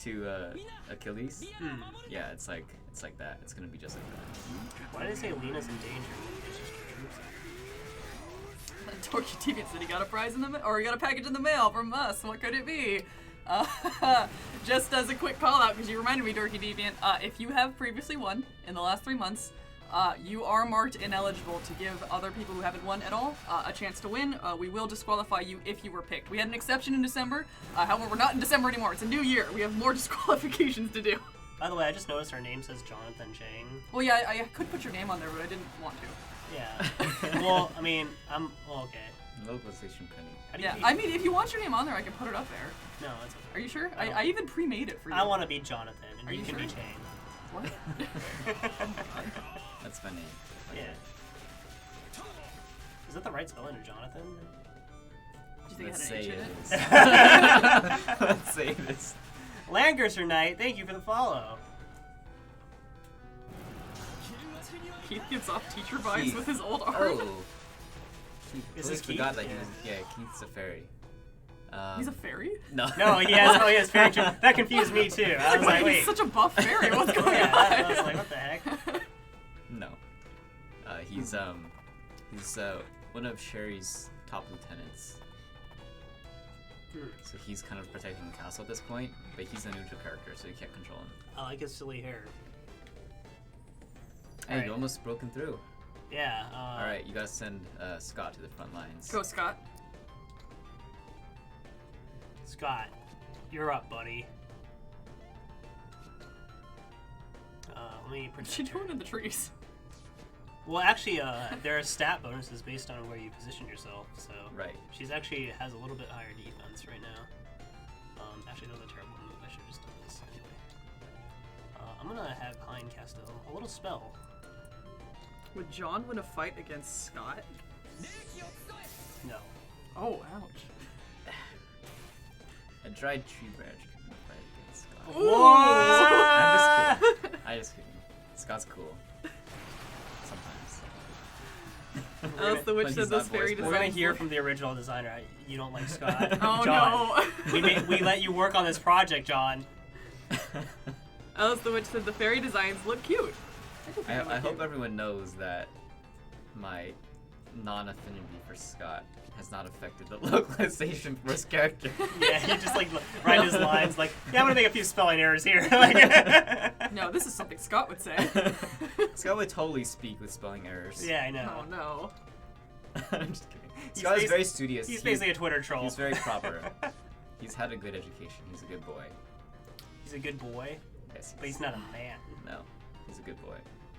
to Achilles. Yeah, it's like that. It's gonna be just like that. Why did they say Lena's in danger? It's just troops. Dorky Deviant said he got a prize in the or he got a package in the mail from us. What could it be? Just as a quick call out, because you reminded me, Dorky Deviant, if you have previously won in the last 3 months, you are marked ineligible to give other people who haven't won at all a chance to win. We will disqualify you if you were picked. We had an exception in December. However, we're not in December anymore. It's a new year. We have more disqualifications to do. By the way, I just noticed our name says Jonathan Chang. Well, yeah, I could put your name on there, but I didn't want to. Yeah. Well, I mean, okay. Localization Penny. How do you Yeah, keep- I mean, if you want your name on there, I can put it up there. No, it's okay. Are you sure? I even pre-made it for you. I want to be Jonathan, and Are you you can be sure? Chang. What? That's my name. Yeah. Is that the right spelling of Jonathan? Do you think Let's it had say an H in it it? is. Let's say this. Langrisser Knight, thank you for the follow. Keith gives off teacher vibes Keith. with his old art. Oh. Keith. Is I this forgot Keith? that he was. Yeah, Keith's a fairy. He's a fairy? No. No, he has fairy too. That confused me too. I was like, He's wait. such a buff fairy. What's going Yeah, on? I was like, what the heck? No. He's one of Sherry's top lieutenants. So he's kind of protecting the castle at this point, but he's a neutral character, so you can't control him. I like his silly hair. Hey, Alright. you almost broken through. Yeah. Alright, you gotta send Scott to the front lines. Go, Scott. Scott, you're up, buddy. Let me What's protect she her. doing in the trees? Well, actually, there are stat bonuses based on where you position yourself. So Right. she's actually has a little bit higher defense right now. Actually, that was a terrible move. I should have just done this anyway. I'm gonna have Hein cast a little spell. Would John win a fight against Scott? No. Oh, ouch. A dried tree branch can fight against Scott. What? I'm just kidding. I'm just kidding. Scott's cool. Sometimes. Alice the Witch But said he's not this fairy voiced by- We're gonna design. hear from the original designer. You don't like Scott. Oh John, no. we let you work on this project, John. Alice the Witch said the fairy designs look cute. I hope everyone knows that my non-affinity for Scott has not affected the localization for his character. Yeah, he just like write his lines like, yeah, I'm gonna make a few spelling errors here. Like, No, this is something Scott would say. Scott would totally speak with spelling errors. yeah, I know. Oh no. I'm just kidding. Scott is very studious. He's basically a Twitter troll. He's very proper. He's had a good education. He's a good boy. He's a good boy, Yes, but he's not a man. No, he's a good boy.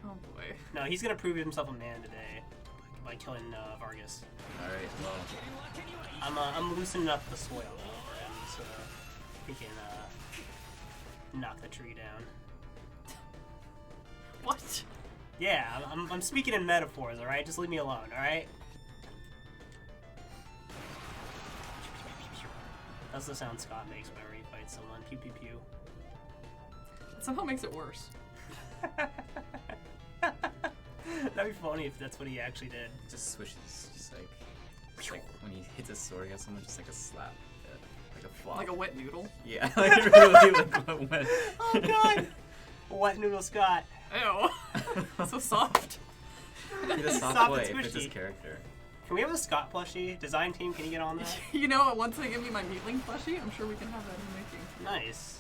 Oh boy. No, he's gonna prove himself a man today by killing Vargas. All right. Well, I'm loosening up the soil for him so he can knock the tree down. What? Yeah, I'm speaking in metaphors. All right, just leave me alone. All right. That's the sound Scott makes whenever he fights someone. Pew pew pew. It somehow makes it worse. That'd be funny if that's what he actually did. just swishes, just like when he hits a sword at someone, just like a slap, like a flop. Like a wet noodle. Yeah, like really like when. Oh god! Wet noodle Scott. Ew. So soft. He's a soft Soft boy. and It fits his squishy. character. Can we have a Scott plushie? Design team, can you get on that? You know, once they give me my meatling plushie, I'm sure we can have that in the making. Nice.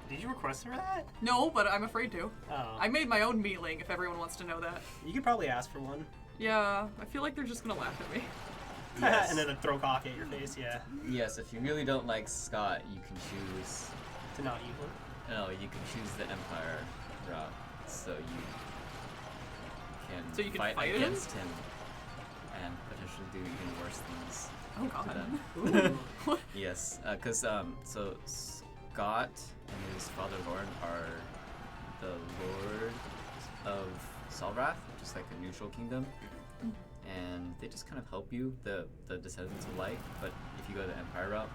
Did you request for that? No, but I'm afraid to. Oh. I made my own meatling, if everyone wants to know that. You could probably ask for one. Yeah, I feel like they're just gonna laugh at me. Yes. And then throw coffee at your face, yeah. Yes, if you really don't like Scott, you can choose. To not eat one. No, you can choose the Empire route, so you can fight him? against him and potentially do even worse things Oh to god. them. What? Yes, because so Scott and his father Lorne are the Lord of Solrath, which is like a neutral kingdom, and they just kind of help you, the descendants of light. But if you go the Empire route,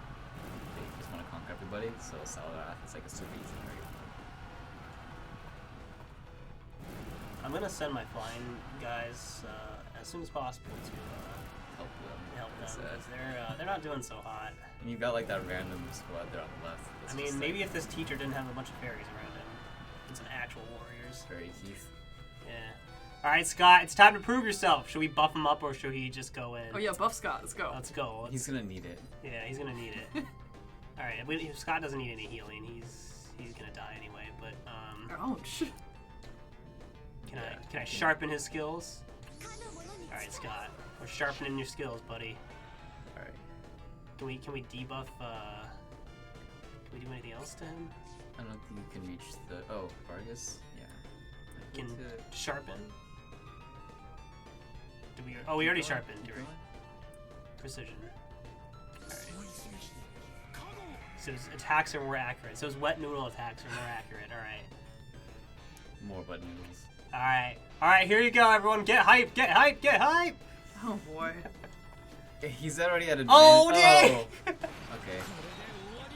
they just want to conquer everybody. So Solrath is like a super easy target. I'm gonna send my flying guys as soon as possible to help them. Help them, So, 'cause they're not doing so hot. and you've got like that random squad there on the left. I mean, maybe if this teacher didn't have a bunch of fairies around him, and some actual warriors. Fairy Heath. Yeah. All right, Scott, it's time to prove yourself. Should we buff him up or should he just go in? Oh yeah, buff Scott. Let's go. Let's go. He's gonna need it. Yeah, he's gonna need it. All right, if Scott doesn't need any healing, he's gonna die anyway. But Ouch. can I sharpen his skills? All right, Scott, we're sharpening your skills, buddy. All right. Can we debuff? Can we do anything else to him? I don't think you can reach the. Oh, Vargas. Yeah. I Can think to- sharpen? Do we? Oh, we already sharpened. Keep You're right. going. Precision. Alright. So his attacks are more accurate. So his wet noodle attacks are more accurate. Alright. More butt noodles. Alright. Alright, here you go, everyone. Get hype! Get hype! Get hype! Oh boy. He's already at advantage. Oh, dang! Okay.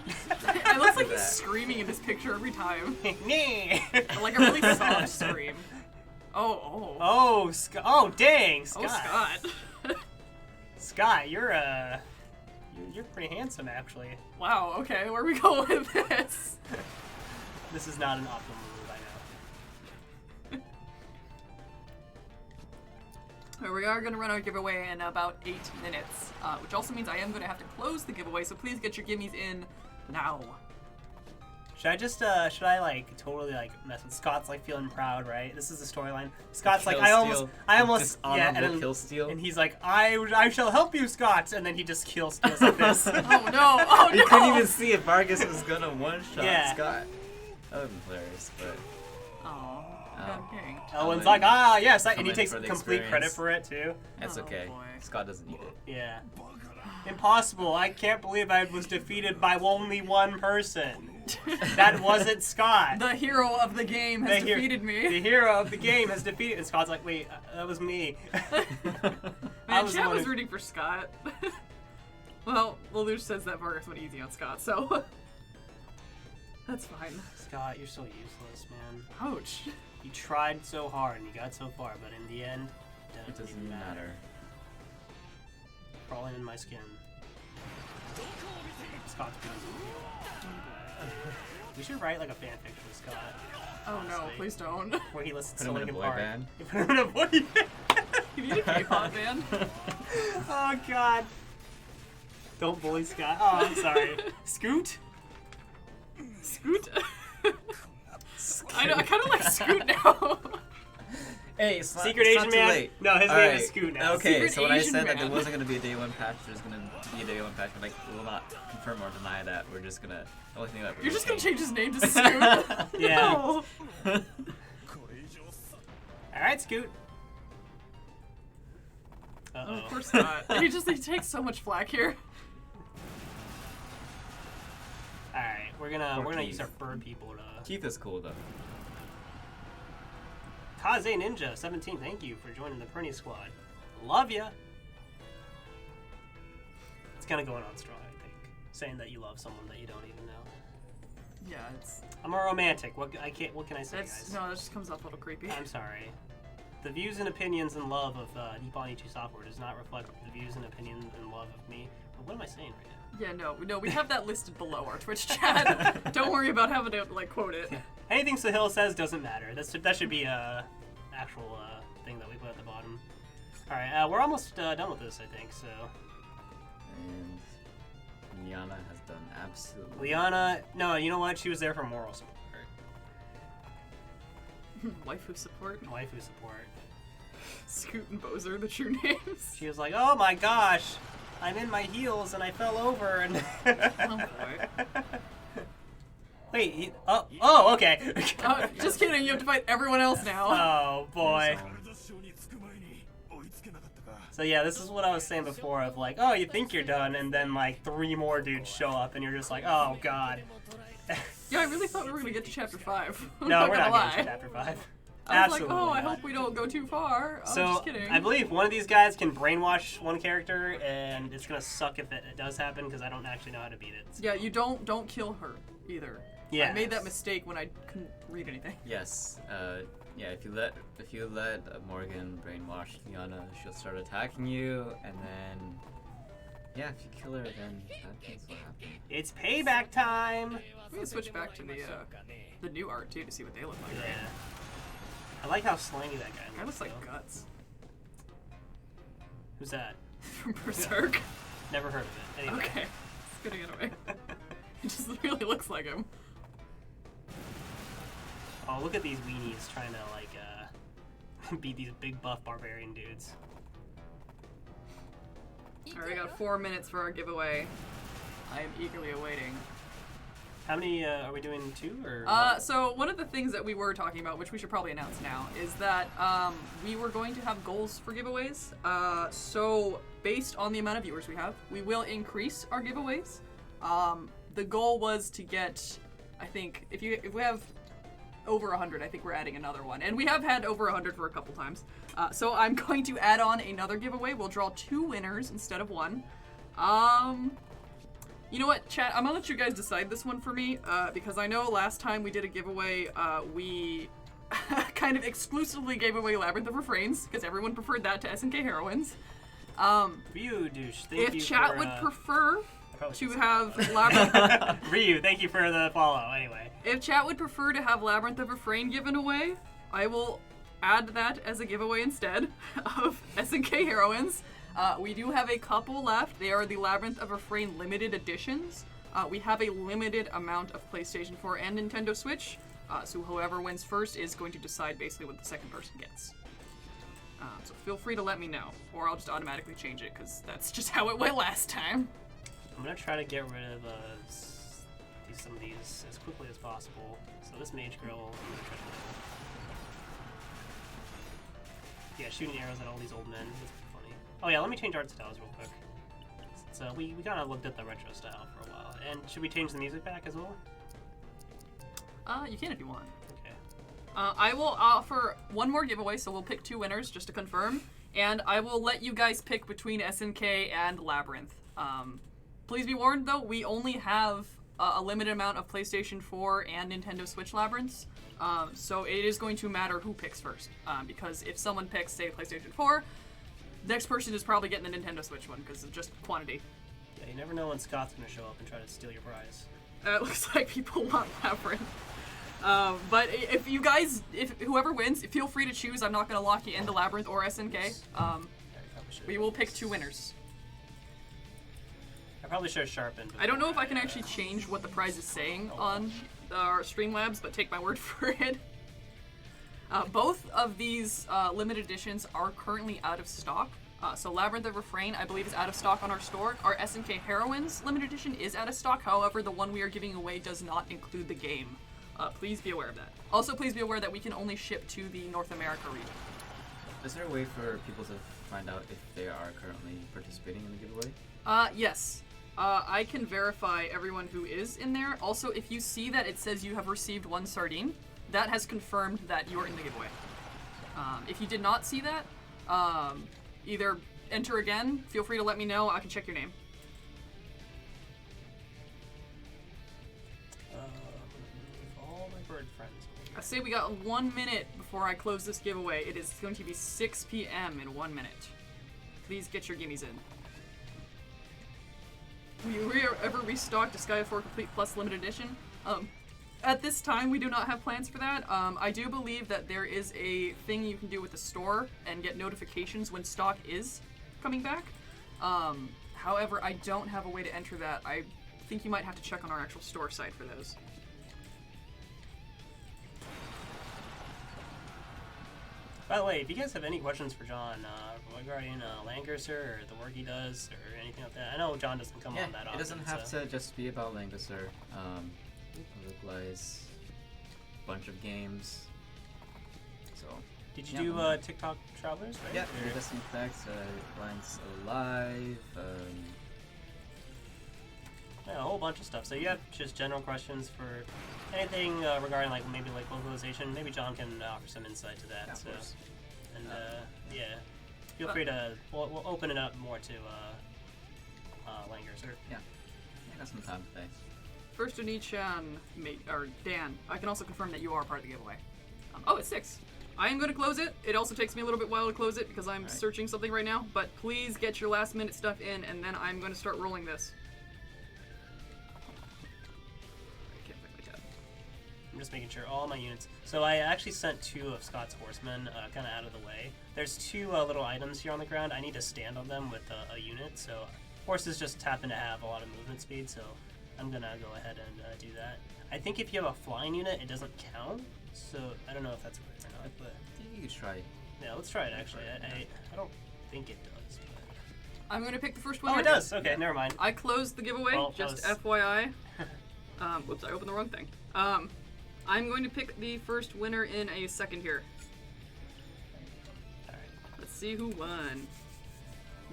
It looks like Look he's at that. screaming in this picture every time. Oh, Like a really soft scream. Oh. oh, dang, Scott. Oh, Scott. Scott, you're pretty handsome, actually. Wow, okay, where we go with this? This is not an optimal move, I know. We are going to run our giveaway in about 8 minutes, which also means I am going to have to close the giveaway, so please get your gimmies in now. Should I just, should I, like, totally, like, mess with Scott's, like, feeling proud, right? This is the storyline. Scott's like, I almost, yeah, and then, kill steal. and he's like, I shall help you, Scott, and then he just kill steals like this. Oh no, oh no! You couldn't even see if Vargas was gonna one-shot Yeah. Scott. That would be hilarious, but... Oh, got ganked. Owen's like, ah, yes, and he in takes for the complete credit experience. for it, too. That's Oh, okay. boy. Scott doesn't need it. Yeah. Impossible. I can't believe I was defeated by only one person. That wasn't Scott. The hero of the game has The hero- defeated me. The hero of the game has defeated. And Scott's like, wait, that was me. Man, was Chad was wondering- rooting for Scott. Well, Lelouch says that Vargas went easy on Scott, so that's fine. Scott, you're so useless, man. Ouch. You tried so hard and you got so far, but in the end, It doesn't matter. Crawling in my skin. Scott's beautiful. We should write like a fanfiction with Scott. Oh no, honestly, please don't. Where he listens Put to him in a Linkin boy Park. band. Put him in a boy band. You need a K-pop band. Oh god. Don't bully Scott. Oh, I'm sorry. Scoot? Scoot. I know. I kind of like Scoot now. Hey, it's not, Secret it's Asian not too man? late. No, his All name right. is Scoot now. Okay, Secret so when I Asian said that there man. wasn't going to be a day one patch, there's going to be a day one patch, but we will not confirm or deny that. We're just going to... The only thing that we're You're just gonna change. change his name to Scoot. Yeah. No. Alright, Scoot. Oh, Uh-oh. of course not. He takes so much flack here. Alright, we're gonna Keith. use our fur people to... Keith is cool, though. Kaze Ninja 17, thank you for joining the Perny Squad. Love ya. It's kind of going on strong, I think. Saying that you love someone that you don't even know. Yeah, it's I'm a romantic. What can I say, that's guys? no, that just comes off a little creepy. I'm sorry. The views and opinions and love of Nippon Ichi Software does not reflect the views and opinions and love of me. But what am I saying right now? Yeah, no, we have that listed below our Twitch chat. Don't worry about having to like quote it. Anything Sahil says doesn't matter. That should be a actual thing that we put at the bottom. All right, we're almost done with this, I think. So And Liana has done absolutely... Liana, no, you know what? She was there for moral support, Waifu support. waifu support. Scoot and Bozer, the true names. She was like, "Oh my gosh, I'm in my heels and I fell over and." Oh boy. Wait, oh, okay. Just kidding. You have to fight everyone else now. Oh boy. So yeah, this is what I was saying before of like, oh, you think you're done, and then like 3 more dudes show up, and you're just like, oh god. Yeah, I really thought we were gonna get to chapter 5. I'm No, we're gonna not lie. getting to chapter 5. I was Absolutely like, oh, I not. hope we don't go too far. I'm So just kidding. I believe one of these guys can brainwash one character, and it's gonna suck if it does happen because I don't actually know how to beat it. Yeah, you don't kill her either. Yeah. I made that mistake when I couldn't read anything. Yes, Yeah, if you let Morgan brainwash Liana, she'll start attacking you, and then yeah, if you kill her, then bad things will happen. It's payback time. We can switch back to the new art too to see what they look like. Yeah. I like how slimy that guy looks. That looks like though. Guts Who's that? from Berserk. Never heard of it. Anyway. Okay, it's gonna get away. It just really looks like him. Oh, look at these weenies trying to like beat these big buff barbarian dudes. Alright, we got 4 minutes for our giveaway. I am eagerly awaiting. How many are we doing? 2 or? So one of the things that we were talking about, which we should probably announce now, is that we were going to have goals for giveaways. So based on the amount of viewers we have, we will increase our giveaways. The goal was to get, I think, if we have over 100, I think we're adding another one, and we have had over 100 for a couple times. So I'm going to add on another giveaway. We'll draw 2 winners instead of 1. You know what, chat? I'm gonna let you guys decide this one for me, because I know last time we did a giveaway, we kind of exclusively gave away Labyrinth of Refrains, because everyone preferred that to SNK Heroines. Ryu, douche. Thank you If chat for, would prefer probably to should say have Labyrinth... Ryu, thank you for the follow. Anyway. If chat would prefer to have Labyrinth of Refrain given away, I will add that as a giveaway instead of SNK Heroines. We do have a couple left. They are the Labyrinth of Refrain limited editions. We have a limited amount of PlayStation 4 and Nintendo Switch, so whoever wins first is going to decide basically what the second person gets. So feel free to let me know, or I'll just automatically change it, because that's just how it went last time. I'm gonna try to get rid of some of these as quickly as possible. So this mage girl, I'm gonna try to yeah, shooting arrows at all these old men. That's funny. Oh yeah, let me change art styles real quick. So we kind of looked at the retro style for a while. And should we change the music back as well? You can if you want. Okay. I will offer one more giveaway, so we'll pick 2 winners just to confirm, and I will let you guys pick between SNK and Labyrinth. Please be warned though, we only have a limited amount of PlayStation 4 and Nintendo Switch Labyrinths, so it is going to matter who picks first, because if someone picks, say, PlayStation 4, the next person is probably getting the Nintendo Switch one, because of just quantity. Yeah, you never know when Scott's gonna show up and try to steal your prize. It looks like people want Labyrinth. But if you guys, if whoever wins, feel free to choose. I'm not going to lock you into Labyrinth or SNK. We will pick 2 winners. I probably should have sharpened. I don't know if I can actually change what the prize is saying on our Streamlabs, but take my word for it. Both of these limited editions are currently out of stock. So Labyrinth of Refrain, I believe, is out of stock on our store. Our SNK Heroines limited edition is out of stock. However, the one we are giving away does not include the game. Please be aware of that. Also, please be aware that we can only ship to the North America region. Is there a way for people to find out if they are currently participating in the giveaway? Yes. I can verify everyone who is in there. Also, if you see that it says you have received 1 sardine, that has confirmed that you are in the giveaway. If you did not see that, either enter again, feel free to let me know, I can check your name. All my bird friends. I say we got 1 minute before I close this giveaway. It is going to be 6 p.m. in 1 minute. Please get your gimmies in. Will you ever restock Disgaea 4 Complete Plus Limited Edition? At this time, we do not have plans for that. I do believe that there is a thing you can do with the store and get notifications when stock is coming back. However, I don't have a way to enter that. I think you might have to check on our actual store site for those. By the way, if you guys have any questions for Jon regarding Langrisser or the work he does or anything like that, I know Jon doesn't come on that often. It doesn't have to just be about Langrisser. Localize a bunch of games. So. Did you do TikTok Travelers, right? Yeah, Interesting Facts, Lines Alive, yeah, a whole bunch of stuff. So you have just general questions for anything regarding like maybe like localization. Maybe Jon can offer some insight to that. Yeah, so. of course. And yeah, feel free to. We'll open it up more to Langrisser. Yeah, I got some time today. First, Oni-chan, or Dan, I can also confirm that you are part of the giveaway. Oh, it's 6. I am going to close it. It also takes me a little bit while to close it because I'm searching something right now. But please get your last minute stuff in, and then I'm going to start rolling this. I can't find my tab. I'm just making sure all my units. So I actually sent 2 of Scott's horsemen kind of out of the way. There's 2 little items here on the ground. I need to stand on them with a unit. So horses just happen to have a lot of movement speed. So I'm going to go ahead and do that. I think if you have a flying unit, it doesn't count. So I don't know if that's right or not. But I think you could try. yeah, let's try it actually. I don't think it does. But... I'm going to pick the first one. Oh, it does. Okay, never mind. I closed the giveaway, Well, just that was- FYI. Whoops, I opened the wrong thing. I'm going to pick the first winner in a second here. All right. Let's see who won.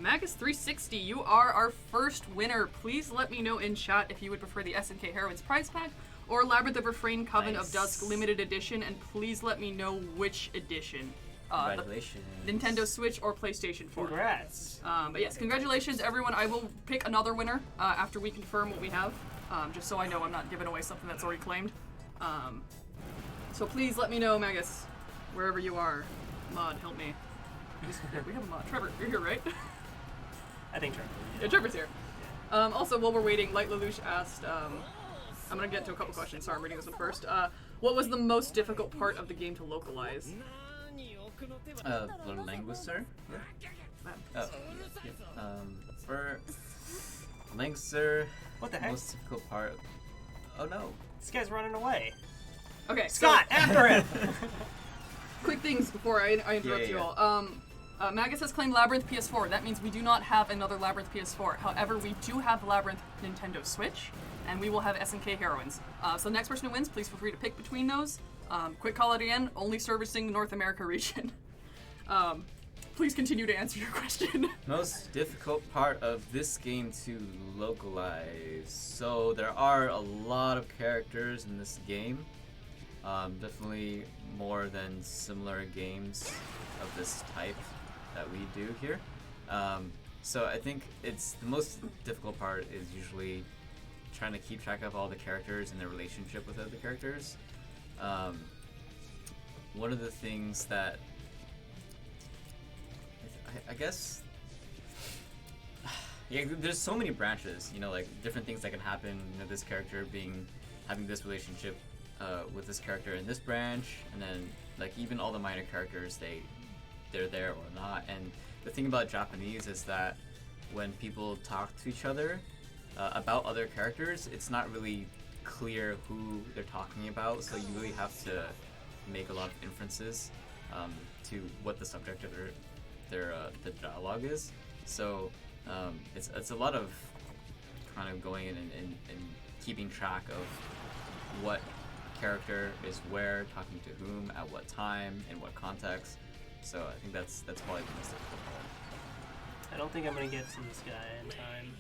Magus360, you are our first winner. Please let me know in chat if you would prefer the SNK Heroines prize pack or Labyrinth of Refrain Coven of Dusk limited edition, and please let me know which edition. Congratulations. Nintendo Switch or PlayStation 4. Congrats. But yes, congratulations everyone. I will pick another winner after we confirm what we have, just so I know I'm not giving away something that's already claimed. So please let me know, Magus, wherever you are. Mod, help me. We have a mod. Trevor, you're here, right? I think Trevor. Yeah, Trevor's here. Also, while we're waiting, Light Lelouch asked, I'm gonna get to a couple questions. Sorry, I'm reading this one first. What was the most difficult part of the game to localize? The Langrisser? Oh, yeah. For Langrisser, What the heck? most difficult part. Oh no. This guy's running away. Okay, Scott, after him! Quick things before I interrupt you Yeah. all. Magus has claimed Labyrinth PS4. That means we do not have another Labyrinth PS4. However, we do have Labyrinth Nintendo Switch, and we will have SNK Heroines. So the next person who wins, please feel free to pick between those. Quick call it again, only servicing the North America region. Please continue to answer your question. Most difficult part of this game to localize. So there are a lot of characters in this game. Definitely more than similar games of this type that we do here. So I think it's the most difficult part is usually trying to keep track of all the characters and their relationship with other characters. One of the things that I guess, yeah, there's so many branches, you know, like different things that can happen. You know, this character having this relationship with this character in this branch, and then like even all the minor characters, they're there or not. And the thing about Japanese is that when people talk to each other about other characters, it's not really clear who they're talking about. So you really have to make a lot of inferences to what the subject of the dialogue is. So it's a lot of kind of going in and keeping track of what character is where, talking to whom, at what time, in what context. So I think that's probably the most difficult part. I don't think I'm gonna get to this guy in time.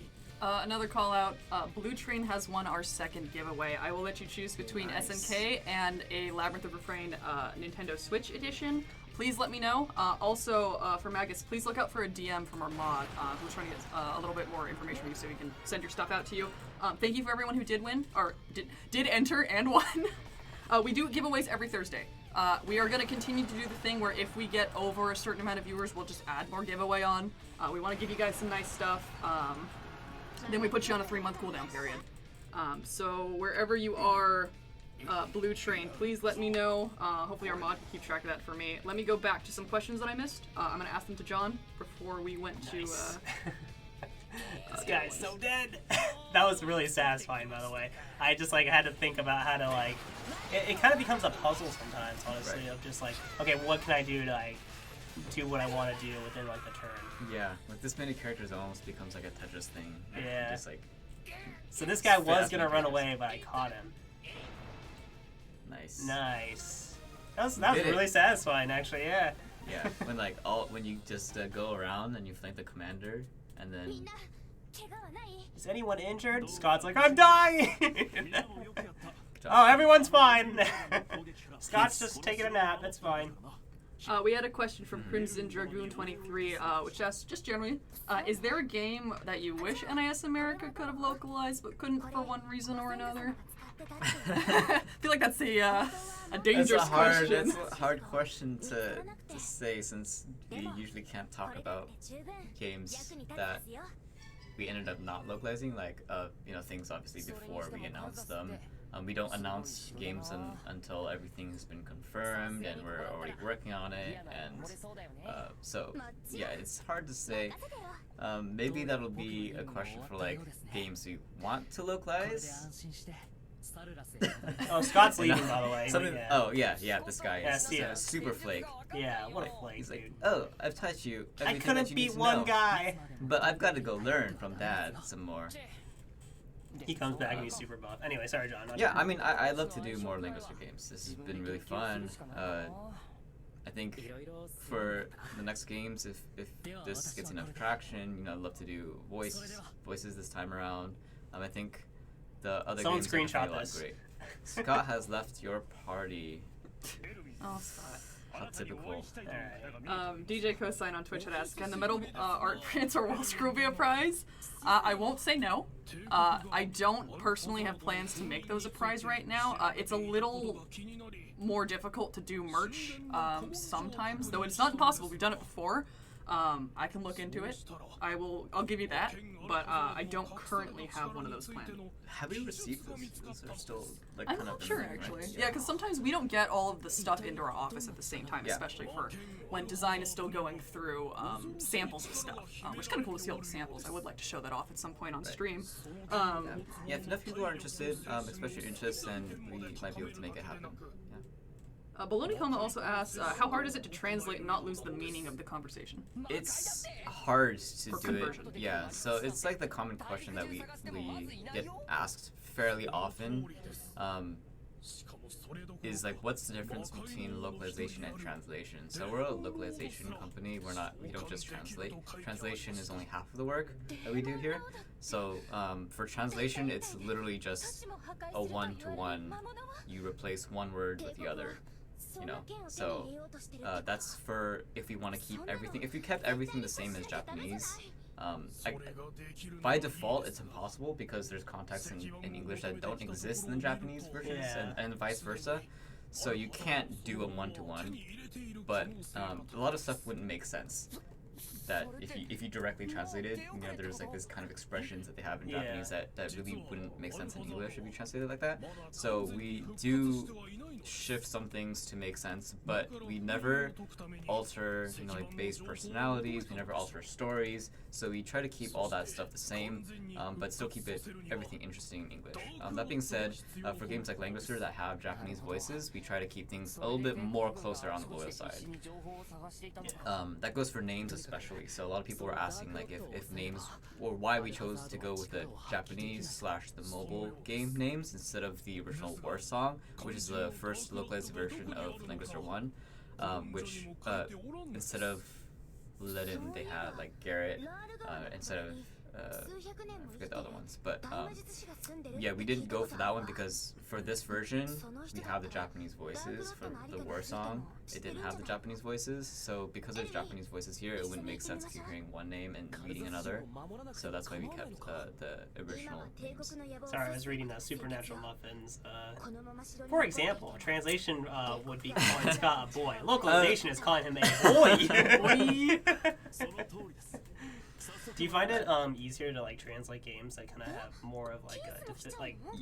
Another call out, Blue Train has won our second giveaway. I will let you choose between SNK and a Labyrinth of Refrain Nintendo Switch edition. Please let me know. Also, for Magus, please look out for a DM from our mod who's trying to get a little bit more information from you so we can send your stuff out to you. Thank you for everyone who did win, or did enter and won. We do giveaways every Thursday. We are going to continue to do the thing where if we get over a certain amount of viewers, we'll just add more giveaway on. We want to give you guys some nice stuff. Then we put you on a 3-month cooldown period. So wherever you are, Blue Train, please let me know. Hopefully our mod can keep track of that for me. Let me go back to some questions that I missed. I'm going to ask them to John before we went to... This guy's so dead. That was really satisfying, by the way. I just like had to think about how to like. It kind of becomes a puzzle sometimes, honestly, of just like, okay, what can I do to like do what I want to do within like the turn. Yeah, with this many characters, it almost becomes like a Tetris thing. Yeah. Just like. So this guy was fast gonna run characters. away, but I caught him. Nice. Nice. That was did it. really satisfying, actually. Yeah. Yeah, when you just go around and you flank the commander, and then. Is anyone injured? Scott's like, I'm dying. Good job. Oh, everyone's fine. Scott's just taking a nap. That's fine. we had a question from Crimson Dragoon 23, which asks, just generally, is there a game that you wish NIS America could have localized but couldn't for one reason or another? I feel like that's a dangerous question. That's a hard question to say since we usually can't talk about games that we ended up not localizing, like things obviously before we announce them. We don't announce games until everything has been confirmed and we're already working on it, and so yeah, it's hard to say. Maybe that'll be a question for like games we want to localize. Oh, Scott's leaving, by the way. Yeah. Oh yeah, this guy is Yeah. super flake. Yeah, what a flake, He's like, dude. oh, I've taught you I everything that couldn't you need beat to one know, guy. but I've got to go learn from Dad some more. He comes back and he's super buff. Anyway, sorry, John. Yeah, I mean, I love to do more Langrisser games. This has been really fun. I think for the next games, if this gets enough traction, I'd love to do voices this time around. I think the other Someone games are gonna be screenshot a lot this. great. Scott has left your party. Oh, Scott. How typical. Alright. DJ Cosign on Twitch had asked, can the metal art prints or wall screw be a prize? I won't say no. I don't personally have plans to make those a prize right now. It's a little more difficult to do merch sometimes, though it's not impossible. We've done it before. I can look into it. I'll give you that, but I don't currently have one of those planned. Have we received those? Those are still like I'm kind not of sure, in, actually. right? Yeah, because sometimes we don't get all of the stuff into our office at the same time, Yeah. especially for when design is still going through samples of stuff, which is kind of cool to see all the samples. I would like to show that off at some point on stream. Yeah, if enough people are interested, express your interest, and we might be able to make it happen. Yeah. Baloney Coma also asks, how hard is it to translate and not lose the meaning of the conversation? It's hard to For do conversion. it. Yeah, so it's like the common question that we get asked fairly often. Is like, what's the difference between localization and translation? So we're a localization company. We don't just translate. Translation is only half of the work that we do here. So for translation, it's literally just a one-to-one. You replace one word with the other. So that's for if we want to keep everything. If we kept everything the same as Japanese, by default it's impossible because there's contexts in English that don't exist in the Japanese versions, and vice versa. So you can't do a one-to-one, but a lot of stuff wouldn't make sense. That if you directly translated, there's like this kind of expressions that they have in Japanese that really wouldn't make sense in English if you translated like that. So we do shift some things to make sense, but we never alter like base personalities, we never alter stories, so we try to keep all that stuff the same, but still keep everything interesting in English. That being said, for games like Langrisser that have Japanese voices, we try to keep things a little bit more closer on the loyal side. That goes for names especially. So a lot of people were asking like if names, or why we chose to go with the Japanese / the mobile game names instead of the original War Song, which is the first localized version of Langrisser I, which instead of Ledin they had like Garrett, instead of I forget the other ones, but yeah, we didn't go for that one because for this version we have the Japanese voices. For the War Song, it didn't have the Japanese voices, so because there's Japanese voices here, it wouldn't make sense if you're hearing one name and reading another. So that's why we kept the original names. Sorry, I was reading Supernatural Muffins. For example, translation would be calling Scott a boy. Localization is calling him a boy. Do you find it easier to like translate games that kind of have more of like a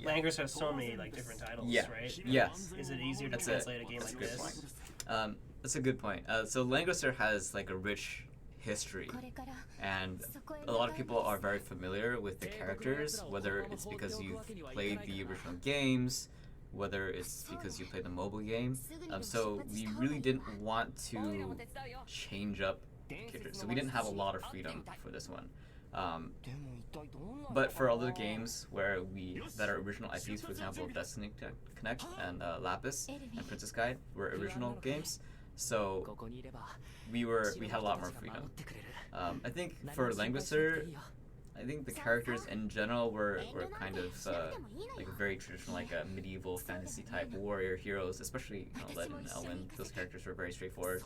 Langrisser has so many like different titles, right? Yes. Is it easier to translate a game like this? Point. That's a good point. So Langrisser has like a rich history, and a lot of people are very familiar with the characters, whether it's because you've played the original games, whether it's because you played the mobile game. So we really didn't want to change up characters, so we didn't have a lot of freedom for this one. But for other games that are original IPs, for example, Destiny Connect and Lapis and Princess Guide were original games, so we had a lot more freedom. I think for Langrisser, I think the characters in general were kind of like very traditional, like a medieval fantasy type warrior heroes, especially Led and Elwyn. Those characters were very straightforward.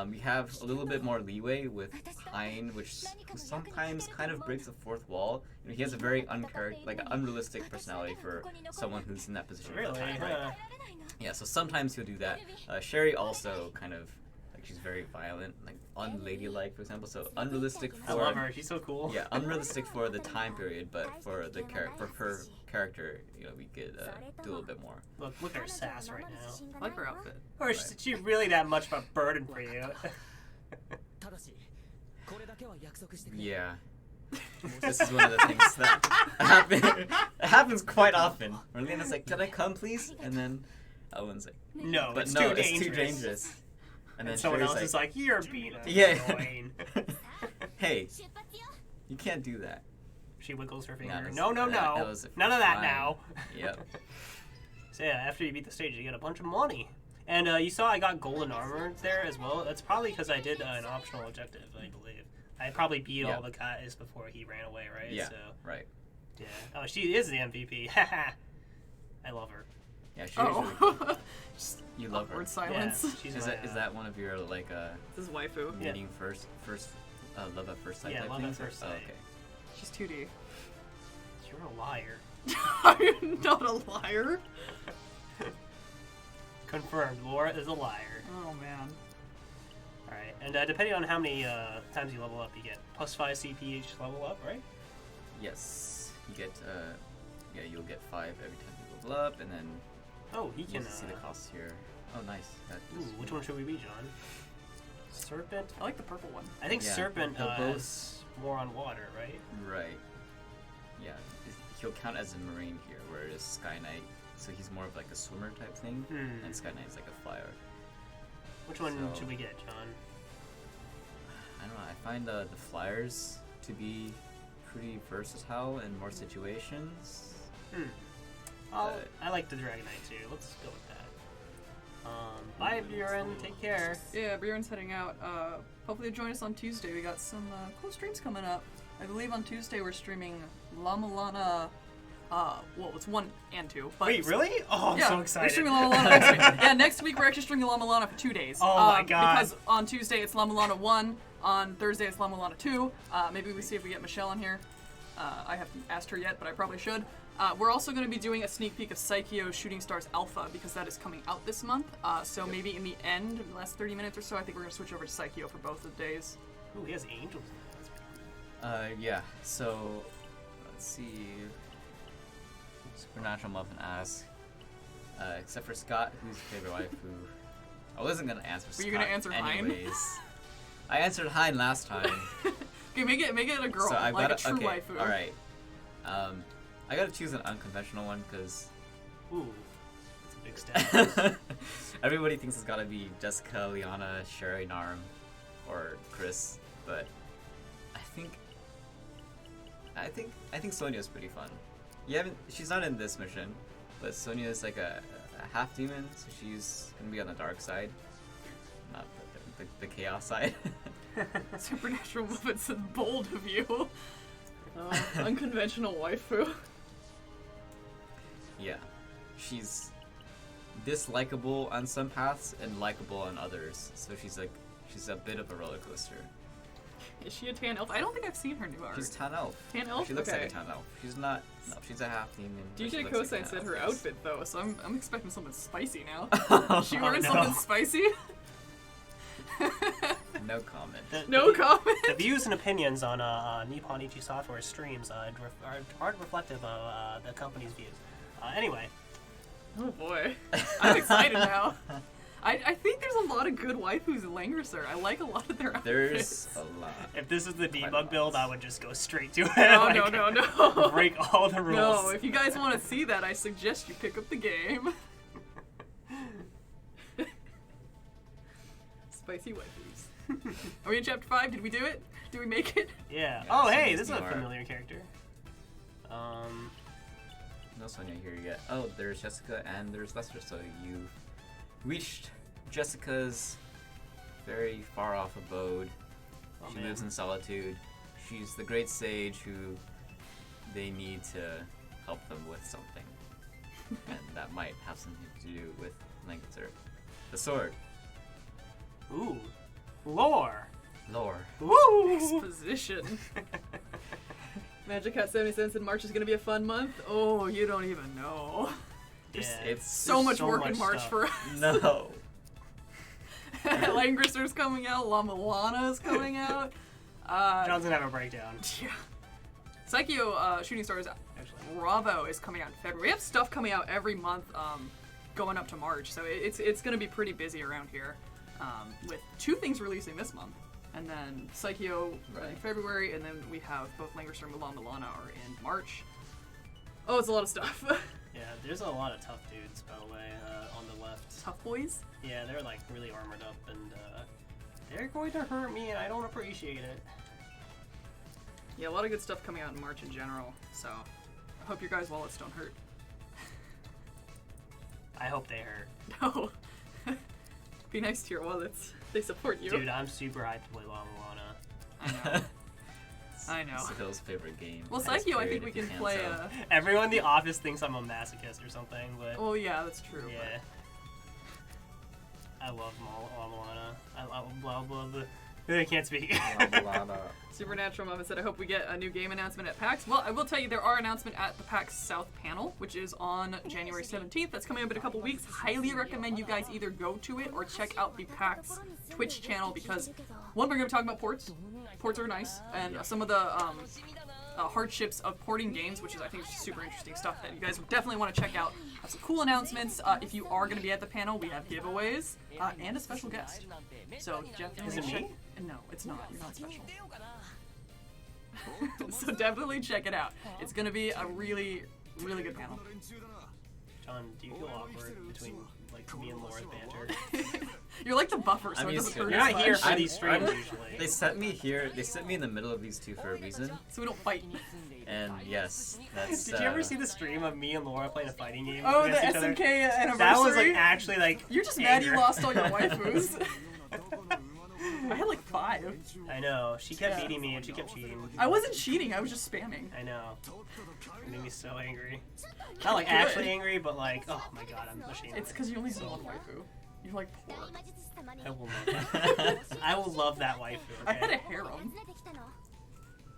We have a little bit more leeway with Hein, who sometimes kind of breaks the fourth wall. He has a very unrealistic personality for someone who's in that position all the time, right? Yeah, so sometimes he'll do that. Sherry also kind of she's very violent, like unladylike, for example. So unrealistic for. I love her. She's so cool. Yeah, unrealistic for the time period, but for her character, we could do a little bit more. Look at her sass right now. I like her outfit. Or is she really that much of a burden for you? Yeah. This is one of the things that happens quite often. Where Lena's like, "Can I come, please?" And then Elwyn's like, No, "But it's no, too it's dangerous. too dangerous." And then someone Sherry's else is like, "You're being annoying." Hey, you can't do that. She wiggles her finger. That No. was None of that fine. now. Yep. So yeah, after you beat the stage, you get a bunch of money. And you saw I got golden armor there as well. That's probably because I did an optional objective, I believe. I probably beat all the guys before he ran away, right? Yeah, so, right. Yeah. Oh, she is the MVP. Haha. I love her. Yeah, she's really cool. Just You love her. awkward silence. Yeah, she's Is my, that one of your This is waifu. meeting first love at first sight Yeah, type love at things? first Oh, sight. okay. She's 2D. You're a liar. I'm not a liar. Confirmed. Laura is a liar. Oh man. Alright, and depending on how many times you level up, you get plus 5 CP each level up, right? Yes, you get you'll get 5 every time you level up, and then Oh, he you can see the costs here. Oh, nice. Ooh, which one should we be, John? Serpent? I like the purple one. I think Yeah, Serpent they'll both- is more on water, right? Right. Yeah, he'll count as a marine here, whereas Sky Knight, so he's more of like a swimmer type thing, and Sky Knight's like a flyer. Which one So- should we get, John? I don't know. I find the flyers to be pretty versatile in more situations. I like the Dragon Knight too. Let's go with that. Bye, Bjorn. Take care. Yeah, Bjorn's heading out. Hopefully join us on Tuesday. We got some cool streams coming up. I believe on Tuesday we're streaming La Mulana. Well, it's 1 and 2. But Wait, really? Oh, I'm so We're excited. streaming La Mulana next week. Yeah, next week we're actually streaming La Mulana for 2 days. Oh my god. Because on Tuesday it's La Mulana 1, on Thursday it's La Mulana 2. Maybe we see if we get Michelle in here. I haven't asked her yet, but I probably should. We're also going to be doing a sneak peek of Psycheo Shooting Stars Alpha because that is coming out this month. So maybe in the end, in the last 30 minutes or so, I think we're going to switch over to Psycheo for both of the days. Ooh, he has angels in that. Yeah. So let's see. Supernatural Muffin asks, except for Scott, who's your favorite waifu? I wasn't gonna answer Scott. Were you gonna answer Hein? anyways. I answered Hein last time. Okay, make it a girl, So I've like got a true waifu. All right. I gotta choose an unconventional one because Ooh, that's a big step. everybody thinks it's gotta be Jessica, Liana, Sherry, Narm, or Chris, but I think Sonia's pretty fun. She's not in this mission, but Sonia is like a half demon, so she's gonna be on the dark side, not the chaos side. Supernatural Muppets is bold of you. Unconventional waifu. Yeah, she's dislikable on some paths and likable on others, so she's a bit of a roller coaster. Is she a tan elf? I don't think I've seen her new art. She's tan elf. Tan elf? She looks Okay. like a tan elf. She's not. No, she's a half demon. but she DJ looks like Kosai an said elf, her yes. outfit though, so I'm expecting something spicy now. Is she wearing no. something spicy? No comment. No comment. The views and opinions on Nippon Ichi Software streams aren't reflective of the company's views. Anyway, Oh boy, I'm excited now. I think there's a lot of good waifus in Langrisser. I like a lot of their outfits. There's a lot. if this is the Quite a debug lot. build, I would just go straight to it. No, like, no. Break all the rules. No, if you guys want to see that, I suggest you pick up the game. Spicy waifus. Are we in chapter 5? Did we do it? Did we make it? Yeah. Yeah, Oh, hey, Sonia's this is a new art. familiar character. No Sonia here yet. Oh, there's Jessica and there's Lester. So you've reached Jessica's very far off abode. Oh, She man. lives in solitude. She's the great sage who they need to help them with something. And that might have something to do with Langrisser. The sword. Ooh. Lore. Lore. Woo! Exposition. Magic Hat 77 said March is going to be a fun month. Oh, you don't even know. Yeah. It's So much so work much in March stuff. for us. no. Langrisser's coming out. La Milana's coming out. John's gonna have a breakdown. Yeah. Psycho Shooting Stars Bravo is coming out in February. We have stuff coming out every month going up to March, so it's going to be pretty busy around here with 2 things releasing this month. And then Psycho in February, and then we have both Langrisser and La Milana are in March. Oh, it's a lot of stuff. Yeah, there's a lot of tough dudes, by the way, on the left. Tough boys? Yeah, they're like really armored up, and they're going to hurt me, and I don't appreciate it. Yeah, a lot of good stuff coming out in March in general, so I hope your guys' wallets don't hurt. I hope they hurt. No. Be nice to your wallets. They support you. Dude, I'm super hyped to play La Milana. I know. I know. Phil's favorite game. Well, Ice Psycho, I Period, think we if you can can't play tell. Everyone in the office thinks I'm a masochist or something, but Oh, yeah, that's true. yeah. I love La Milana. I love the... I can't speak. Supernatural Moment said, I hope we get a new game announcement at PAX. Well, I will tell you, there are announcements at the PAX South panel, which is on January 17th. That's coming up in a couple weeks. Highly recommend you guys either go to it or check out the PAX Twitch channel because, one, we're going to be talking about ports. Ports are nice, and some of the hardships of porting games, which is, I think, super interesting stuff that you guys definitely want to check out. Have some cool announcements. If you are going to be at the panel, we have giveaways and a special guest. So definitely Is it me? No, it's not. You're not special. So definitely check it out. It's going to be a really, really good panel. John, do you feel awkward between like me and Laura's banter? You're like the buffer, so I'm it used doesn't to hurt it. You're as not here much. for these streams usually. They set me here. They set me in the middle of these two for a reason. So we don't fight. And yes, that's. Did you ever see the stream of me and Laura playing a fighting game? Oh, the against each other? SMK anniversary? That was like actually like. You're just mad you anger. lost all your waifus. I had like 5. I know. She kept Yeah. beating me and she kept cheating. I wasn't cheating, I was just spamming. I know. It made me so angry. Not like actually angry, but like, oh my god, I'm ashamed. It's because you only have one waifu. You're like poor. I will love that. I will love that waifu. Okay? I had a harem.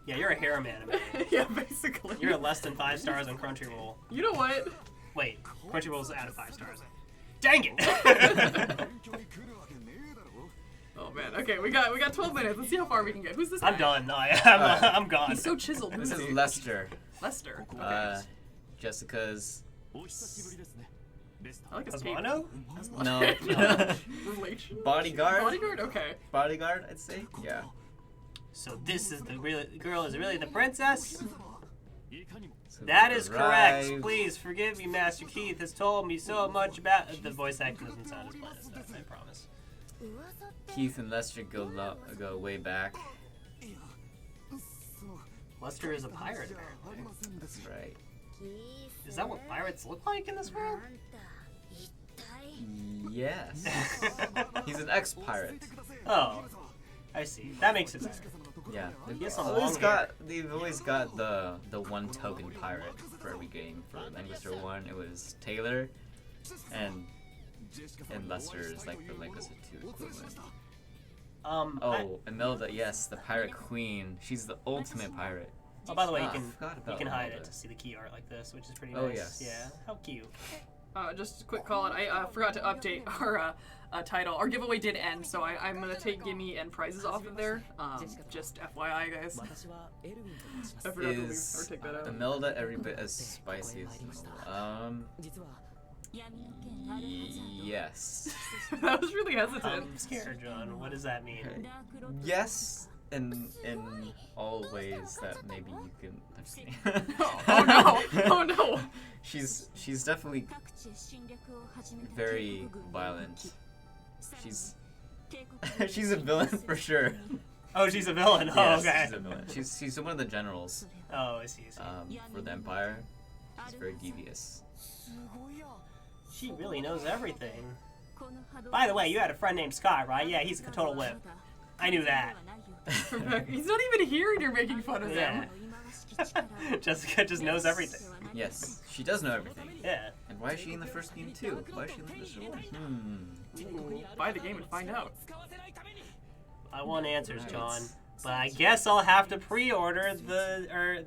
Yeah, you're a harem anime. Yeah, basically. You're at less than 5 stars on Crunchyroll. You know what? Wait, Crunchyroll's out of 5 stars. Dang it! Oh man. Okay, we got 12 minutes. Let's see how far we can get. Who's this guy? I'm done. I'm gone. He's so chiseled. This Who's is he? Lester. Lester. Okay. Jessica's. I like his cape. Osmano? No. Relation. Bodyguard. Bodyguard. Okay. Bodyguard, I'd say. Yeah. So this is the girl is really the princess? So That we've is correct. arrived. Please forgive me, Master Keith has told me so much about the voice acting doesn't sound as bad as that, I promise. Keith and Lester go way back. Lester is a pirate, apparently. That's right. Is that what pirates look like in this world? Yes. He's an ex-pirate. Oh, I see. That makes it better. Yeah. He has some Always long got. They've always got the one token pirate for every game. For Langrisser I, it was Taylor, and Lester is like the Langrisser II equivalent. Oh, Imelda, yes, the pirate queen. She's the ultimate pirate. Oh, by the way, Ah, I you forgot can about hide Imelda. it to see the key art like this, which is pretty Oh, nice. yes. Yeah, how cute. Just a quick call out. I forgot to update our title. Our giveaway did end, so I'm gonna take gimme and prizes off of there. Just FYI, guys. I forgot to leave or take that out. Imelda every bit as spicy as Imelda. Yes. That was really hesitant. I'm scared, John. What does that mean? Yes, in all ways that maybe you can. I'm just kidding. Oh no! Oh no! She's definitely very violent. She's a villain for sure. Oh, she's a villain. Oh, Yes, okay. she's a villain. She's one of the generals Oh, I see. for the Empire. She's very devious. She really knows everything. By the way, you had a friend named Scott, right? Yeah, he's a total whip. I knew that. He's not even here and you're making fun of Yeah. him. Jessica just knows everything. Yes, she does know everything. Yeah. And why is she in the first game too? Why is she in the first one? Ooh, buy the game and find out. I want answers, Right. John. But I guess I'll have to pre-order the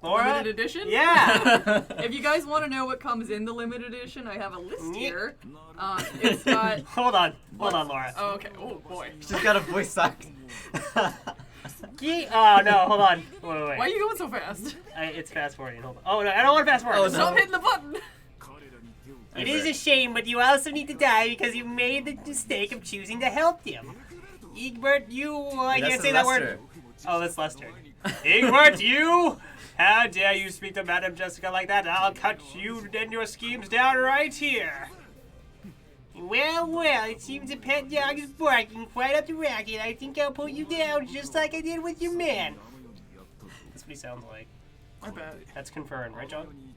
Laura? Limited edition? Yeah. If you guys want to know what comes in the limited edition, I have a list here. It's got. Hold on, Laura. Oh, okay. Oh boy. She's got a voice act. Oh no, hold on. Wait. Why are you going so fast? It's fast forwarding. Hold on. Oh no, I don't want fast forward. Oh, no. Stop hitting the button. It is a shame, but you also need to die because you made the mistake of choosing to help them. Egbert, I can't say that word. Oh, that's Lester. Egbert, you! How dare you speak to Madam Jessica like that? I'll cut you and your schemes down right here. Well, it seems a pet dog is barking quite up the racket. I think I'll put you down just like I did with your man. That's what he sounds like. I bet. That's confirmed, right, John?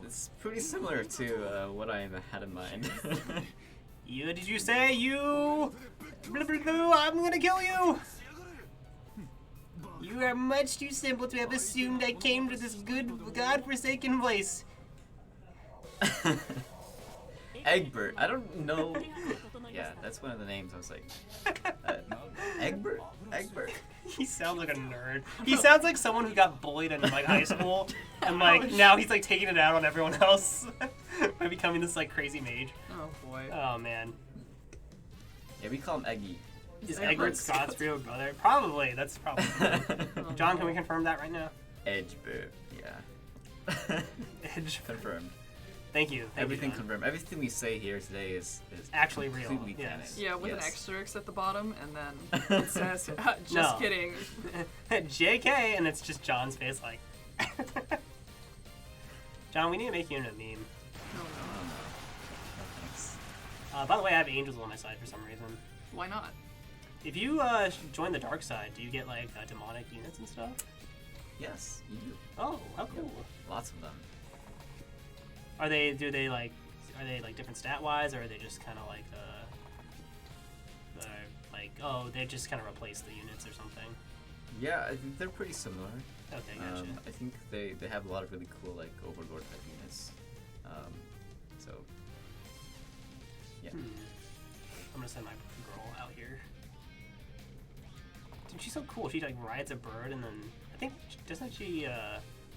It's pretty similar to what I had in mind. Did you say you? I'm gonna kill you! You are much too simple to have assumed I came to this good, godforsaken place. Egbert. I don't know. Yeah, that's one of the names. I was like, Egbert? Egbert? He sounds like a nerd. He sounds like someone who got bullied in like high school, and like now he's like taking it out on everyone else by becoming this like crazy mage. Oh boy. Oh man. Yeah, we call him Eggy. Is Egbert Scott's real brother? Probably. That's probably. John, can we confirm that right now? Edgebert. Yeah. Edge. Confirmed. Thank you. Everything John. confirmed. Everything we say here today is actually real. completely Yes. Yeah, with an Yes. asterisk at the bottom, and then it says, just No. kidding. JK, and it's just John's face like. John, we need to make you into a meme. Thanks. By the way, I have angels on my side for some reason. Why not? If you join the dark side, do you get like demonic units and stuff? Yes, you do. Oh, how cool. Lots of them. Are they like different stat wise, or are they just kind of like they just kind of replace the units or something? Yeah, I think they're pretty similar. Okay, gotcha. I think they have a lot of really cool like overlord type units. So yeah. I'm gonna send my girl out here. Dude, she's so cool. She like rides a bird, and then I think doesn't she?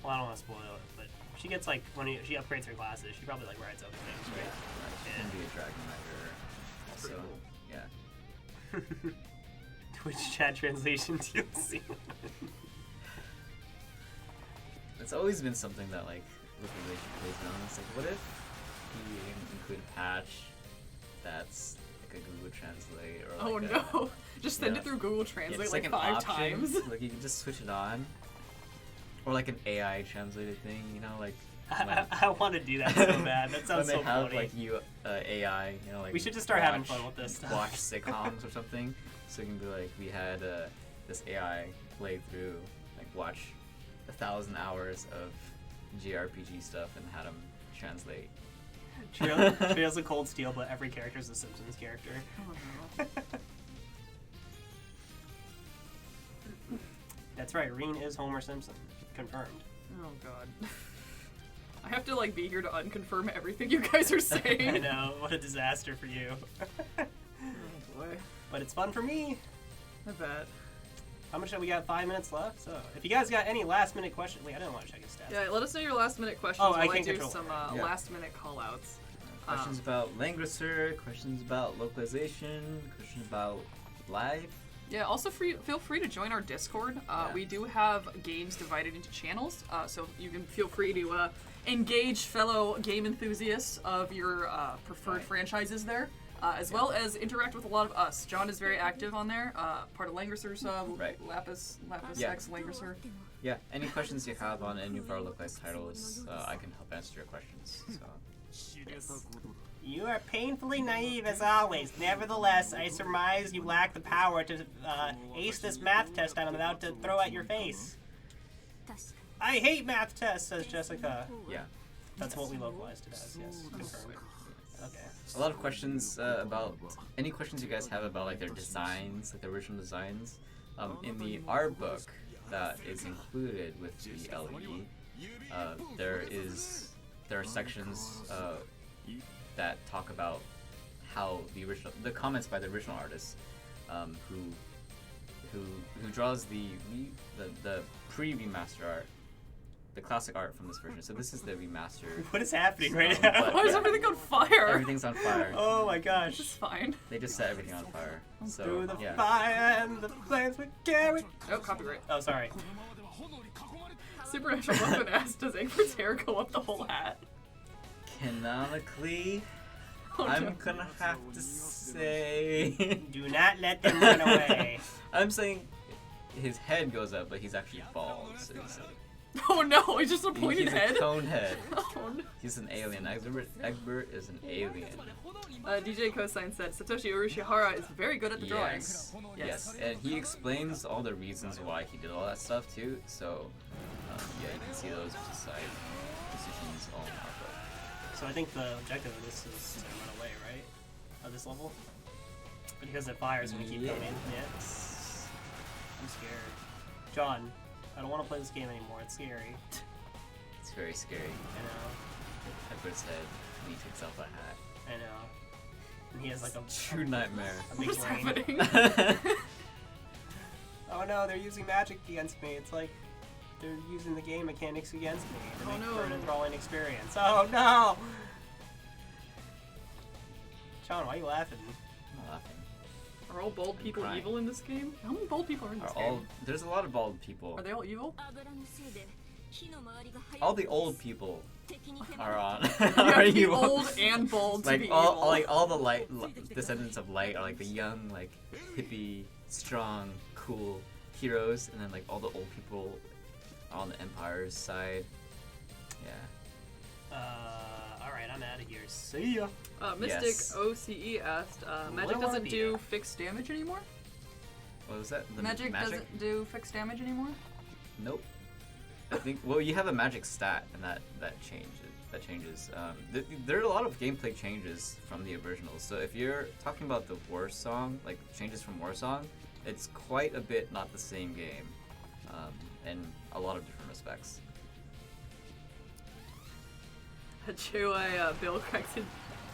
Well, I don't want to spoil it, but she gets like when she upgrades her classes, she probably like rides other things, right? She can be a dragon rider. So yeah. Twitch chat translation DLC. It's always been something that like Localization plays on. It's like, what if he include a patch that's like a Google Translate or Oh like no. Just send yeah. it through Google Yeah, Translate just like an 5 option. times. Like you can just switch it on, or like an AI translated thing. You know, like I want to do that so bad. That when sounds they so have funny. like AI. You know, like We should just start having fun with this stuff. Watch sitcoms or something. So you can be like, we had this AI play through, like watch 1,000 hours of JRPG stuff and had them translate. Trails of Cold Steel, but every character is a Simpsons character. Oh, no. That's right, Reen is Homer Simpson. Confirmed. Oh god. I have to like be here to unconfirm everything you guys are I saying. know, what a disaster for you. Oh boy. But it's fun for me. I bet. How much have we got? 5 minutes left? So, if you guys got any last minute questions, wait, I didn't want to check his stats. Yeah, let us know your last minute questions Oh, while I I can't do control some Yeah. last minute call outs. Questions about Langrisser, questions about localization, questions about live. Yeah, also feel free to join our Discord. Yeah. We do have games divided into channels, so you can feel free to engage fellow game enthusiasts of your preferred franchises there, as well as interact with a lot of us. John is very active on there, part of Langrisser's Lapis Yeah. X Langrisser. Yeah, any questions you have on any of our localized titles, I can help answer your questions. So. You are painfully naive as always. Nevertheless, I surmise you lack the power to ace this math test I'm about to throw at your face. I hate math tests, says Jessica. Yeah. That's what we localized it as, yes. Confirmed. Okay. A lot of questions about any questions you guys have about like their designs, like the original designs. In the art book, that is included with the LE, there are sections that talk about how the comments by the original artist, who draws the pre-remaster art, the classic art from this version. So this is the remaster. What is happening right now? Why is everything on fire? Everything's on fire. Oh my gosh. It's fine. They just set everything on fire. So Through the yeah. fire and the flames we carry. Oh, copyright. Oh, sorry. Supernatural Weapon asked, does Egbert's hair go up the whole hat? Canonically, Oh, no. I'm gonna have to say. Do not let them run away. I'm saying his head goes up, but he's actually bald. So he's Oh no, he's just a pointed he's head. a cone head. Oh, no. He's an alien. Egbert is an alien. DJ Cosine said Satoshi Urashihara is very good at the drawings. Yes, and he explains all the reasons why he did all that stuff too. So yeah, you can see those side decisions all in our book. So I think the objective of this is to run away, right? Of this level? Because it fires when we keep going. Yes. I'm scared. John, I don't want to play this game anymore. It's scary. It's very scary. I know. Egbert's head when he takes off a hat. I know. And he has like a True nightmare. a big What's brain. happening? Oh no, they're using magic against me. It's like they're using the game mechanics against me to make for an enthralling experience. Oh no! Sean, why are you laughing? I'm not laughing. Are all bald people crying. evil in this game? How many bald people are in this Are all game? there's a lot of bald people. Are they all evil? All the old people are on. You have are to be evil. old and bald to Like be all, evil. like all the descendants of light are like the young, like hippie, strong, cool heroes, and then like all the old people are on the Empire's side. Yeah. Alright, I'm out of here. See ya! Mystic Yes. OCE asked, Magic What doesn't are do the- fixed damage anymore? What was that? The Magic doesn't do fixed damage anymore? Nope. I think well, you have a magic stat, and that changes. There are a lot of gameplay changes from the originals. So if you're talking about the War Song, like changes from War Song, it's quite a bit not the same game, in a lot of different respects. Joy, Bill corrected,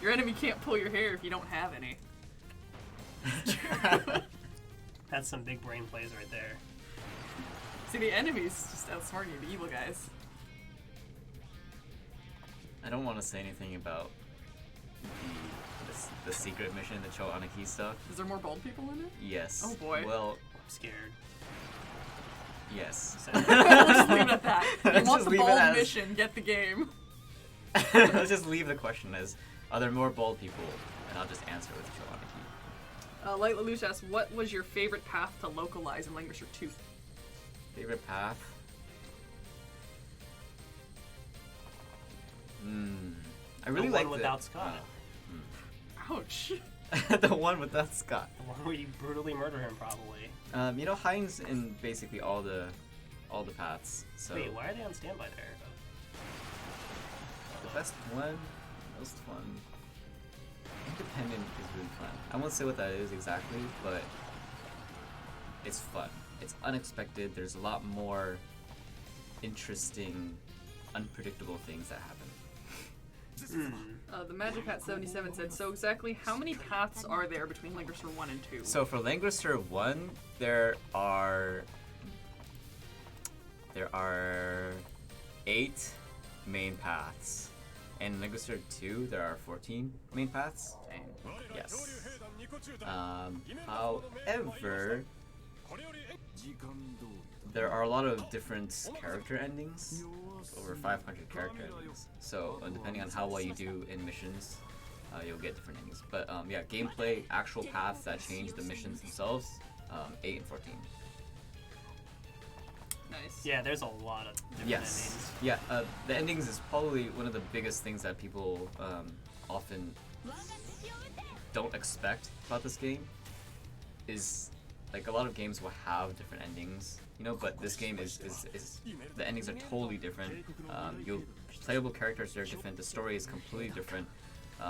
your enemy can't pull your hair if you don't have any. That's some big brain plays right there. See, the enemies just outsmart you, the evil guys. I don't want to say anything about the secret mission, the Choanaki stuff. Is there more bald people in it? Yes. Oh, boy. Well, I'm scared. yes. We'll just leave it at that. If Let's you want just the leave it bald as- mission, get the game. Let's just leave the question as, are there more bald people? And I'll just answer with Choanaki. Light Lelouch asks, what was your favorite path to localize in Langrisser II? Favorite path? I really the like one without Scott. Ouch. the one without Scott. The one where you brutally murder him, probably. You know, Heinz in basically all the paths. So Wait, why are they on standby there? the best one, most fun. Independent is really fun. I won't say what that is exactly, but it's fun. It's unexpected. There's a lot more interesting, unpredictable things that happen. The Magic Hat 77 said, so exactly how many paths are there between Langrisser 1 and 2? So for Langrisser 1, there are 8 main paths. And in Langrisser 2, there are 14 main paths. Yes. However, there are a lot of different character endings, over 500 character endings. So depending on how well you do in missions, you'll get different endings. But yeah, gameplay, actual paths that change the missions themselves, 8 and 14. Nice. Yeah, there's a lot of different endings. Yeah, the endings is probably one of the biggest things that people often don't expect about this game. Is like a lot of games will have different endings, you know, but this game is the endings are totally different. Playable characters are different. The story is completely different.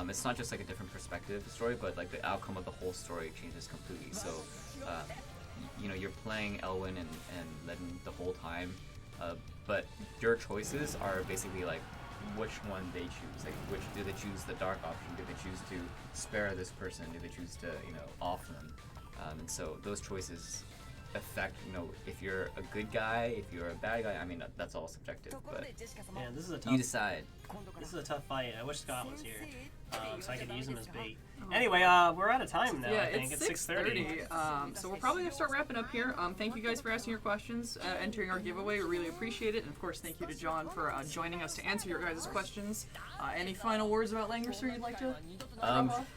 It's not just like a different perspective story, but like the outcome of the whole story changes completely. So you know, you're playing Elwyn and Ledin the whole time, but your choices are basically like which one they choose. Like, which do they choose the dark option? Do they choose to spare this person? Do they choose to, you know, off them? And so those choices affect, you know, if you're a good guy, if you're a bad guy. I mean, that's all subjective, but Man, this is a tough. you decide. This is a tough fight. I wish Scott was here, so I could use him as bait. Anyway, we're out of time now. Yeah, I think it's 6:30. So we're probably gonna start wrapping up here. Thank you guys for asking your questions, entering our giveaway. We really appreciate it, and of course, thank you to John for joining us to answer your guys' questions. Any final words about Langrisser you'd like to?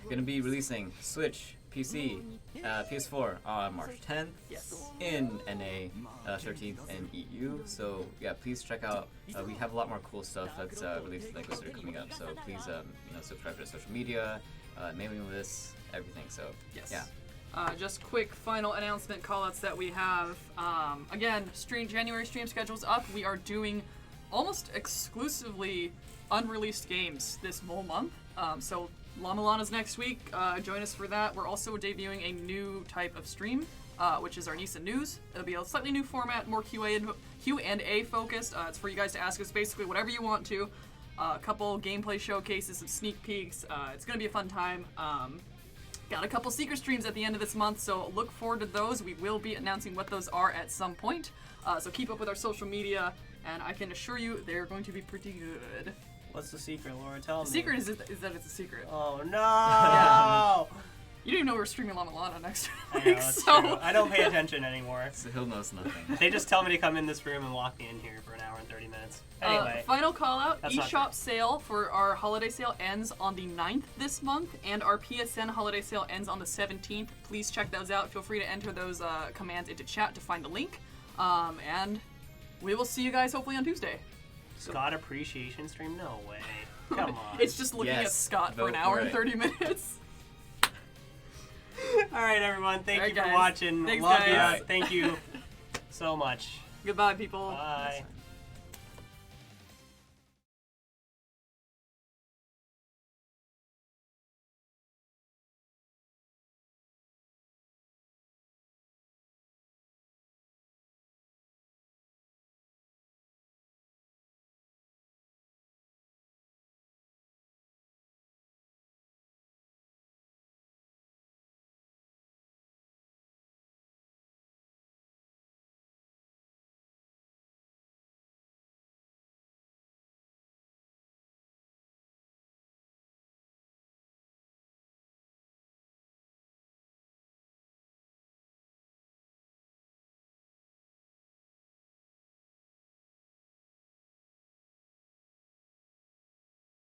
Gonna be releasing Switch, PC, PS4 on March 10th. Yes. In NA, 13th in EU. So yeah, please check out. We have a lot more cool stuff that's released like Langrisser coming up. So please, you know, subscribe to our social media, mailing list, everything. So Yes. yeah. Just quick final announcement callouts that we have. Again, January stream schedule's up. We are doing almost exclusively unreleased games this whole month. So Llama Lana's next week. Join us for that. We're also debuting a new type of stream, which is our Nisa News. It'll be a slightly new format, more Q&A focused. It's for you guys to ask us basically whatever you want to. A couple gameplay showcases, some sneak peeks. It's going to be a fun time. Got a couple secret streams at the end of this month, so look forward to those. We will be announcing what those are at some point. So keep up with our social media, and I can assure you they're going to be pretty good. What's the secret, Laura? Tell me. The secret is that it's a secret. Oh no! Yeah. You didn't even know we were streaming Llama Lana next I know, week, it's so true. I don't pay attention anymore. So he'll knows nothing. They just tell me to come in this room and walk me in here for an hour and 30 minutes. Anyway. Final call out, That's not eShop sale for our holiday sale ends on the 9th this month, and our PSN holiday sale ends on the 17th. Please check those out. Feel free to enter those commands into chat to find the link. And we will see you guys hopefully on Tuesday. Scott appreciation stream? No way. Come on. It's just looking at Yes, Scott for vote an hour for and it. 30 minutes. Alright, everyone. Thank Alright, you for guys. watching. Thanks, Love guys. you. Thank you so much. Goodbye, people. Bye. That's fine.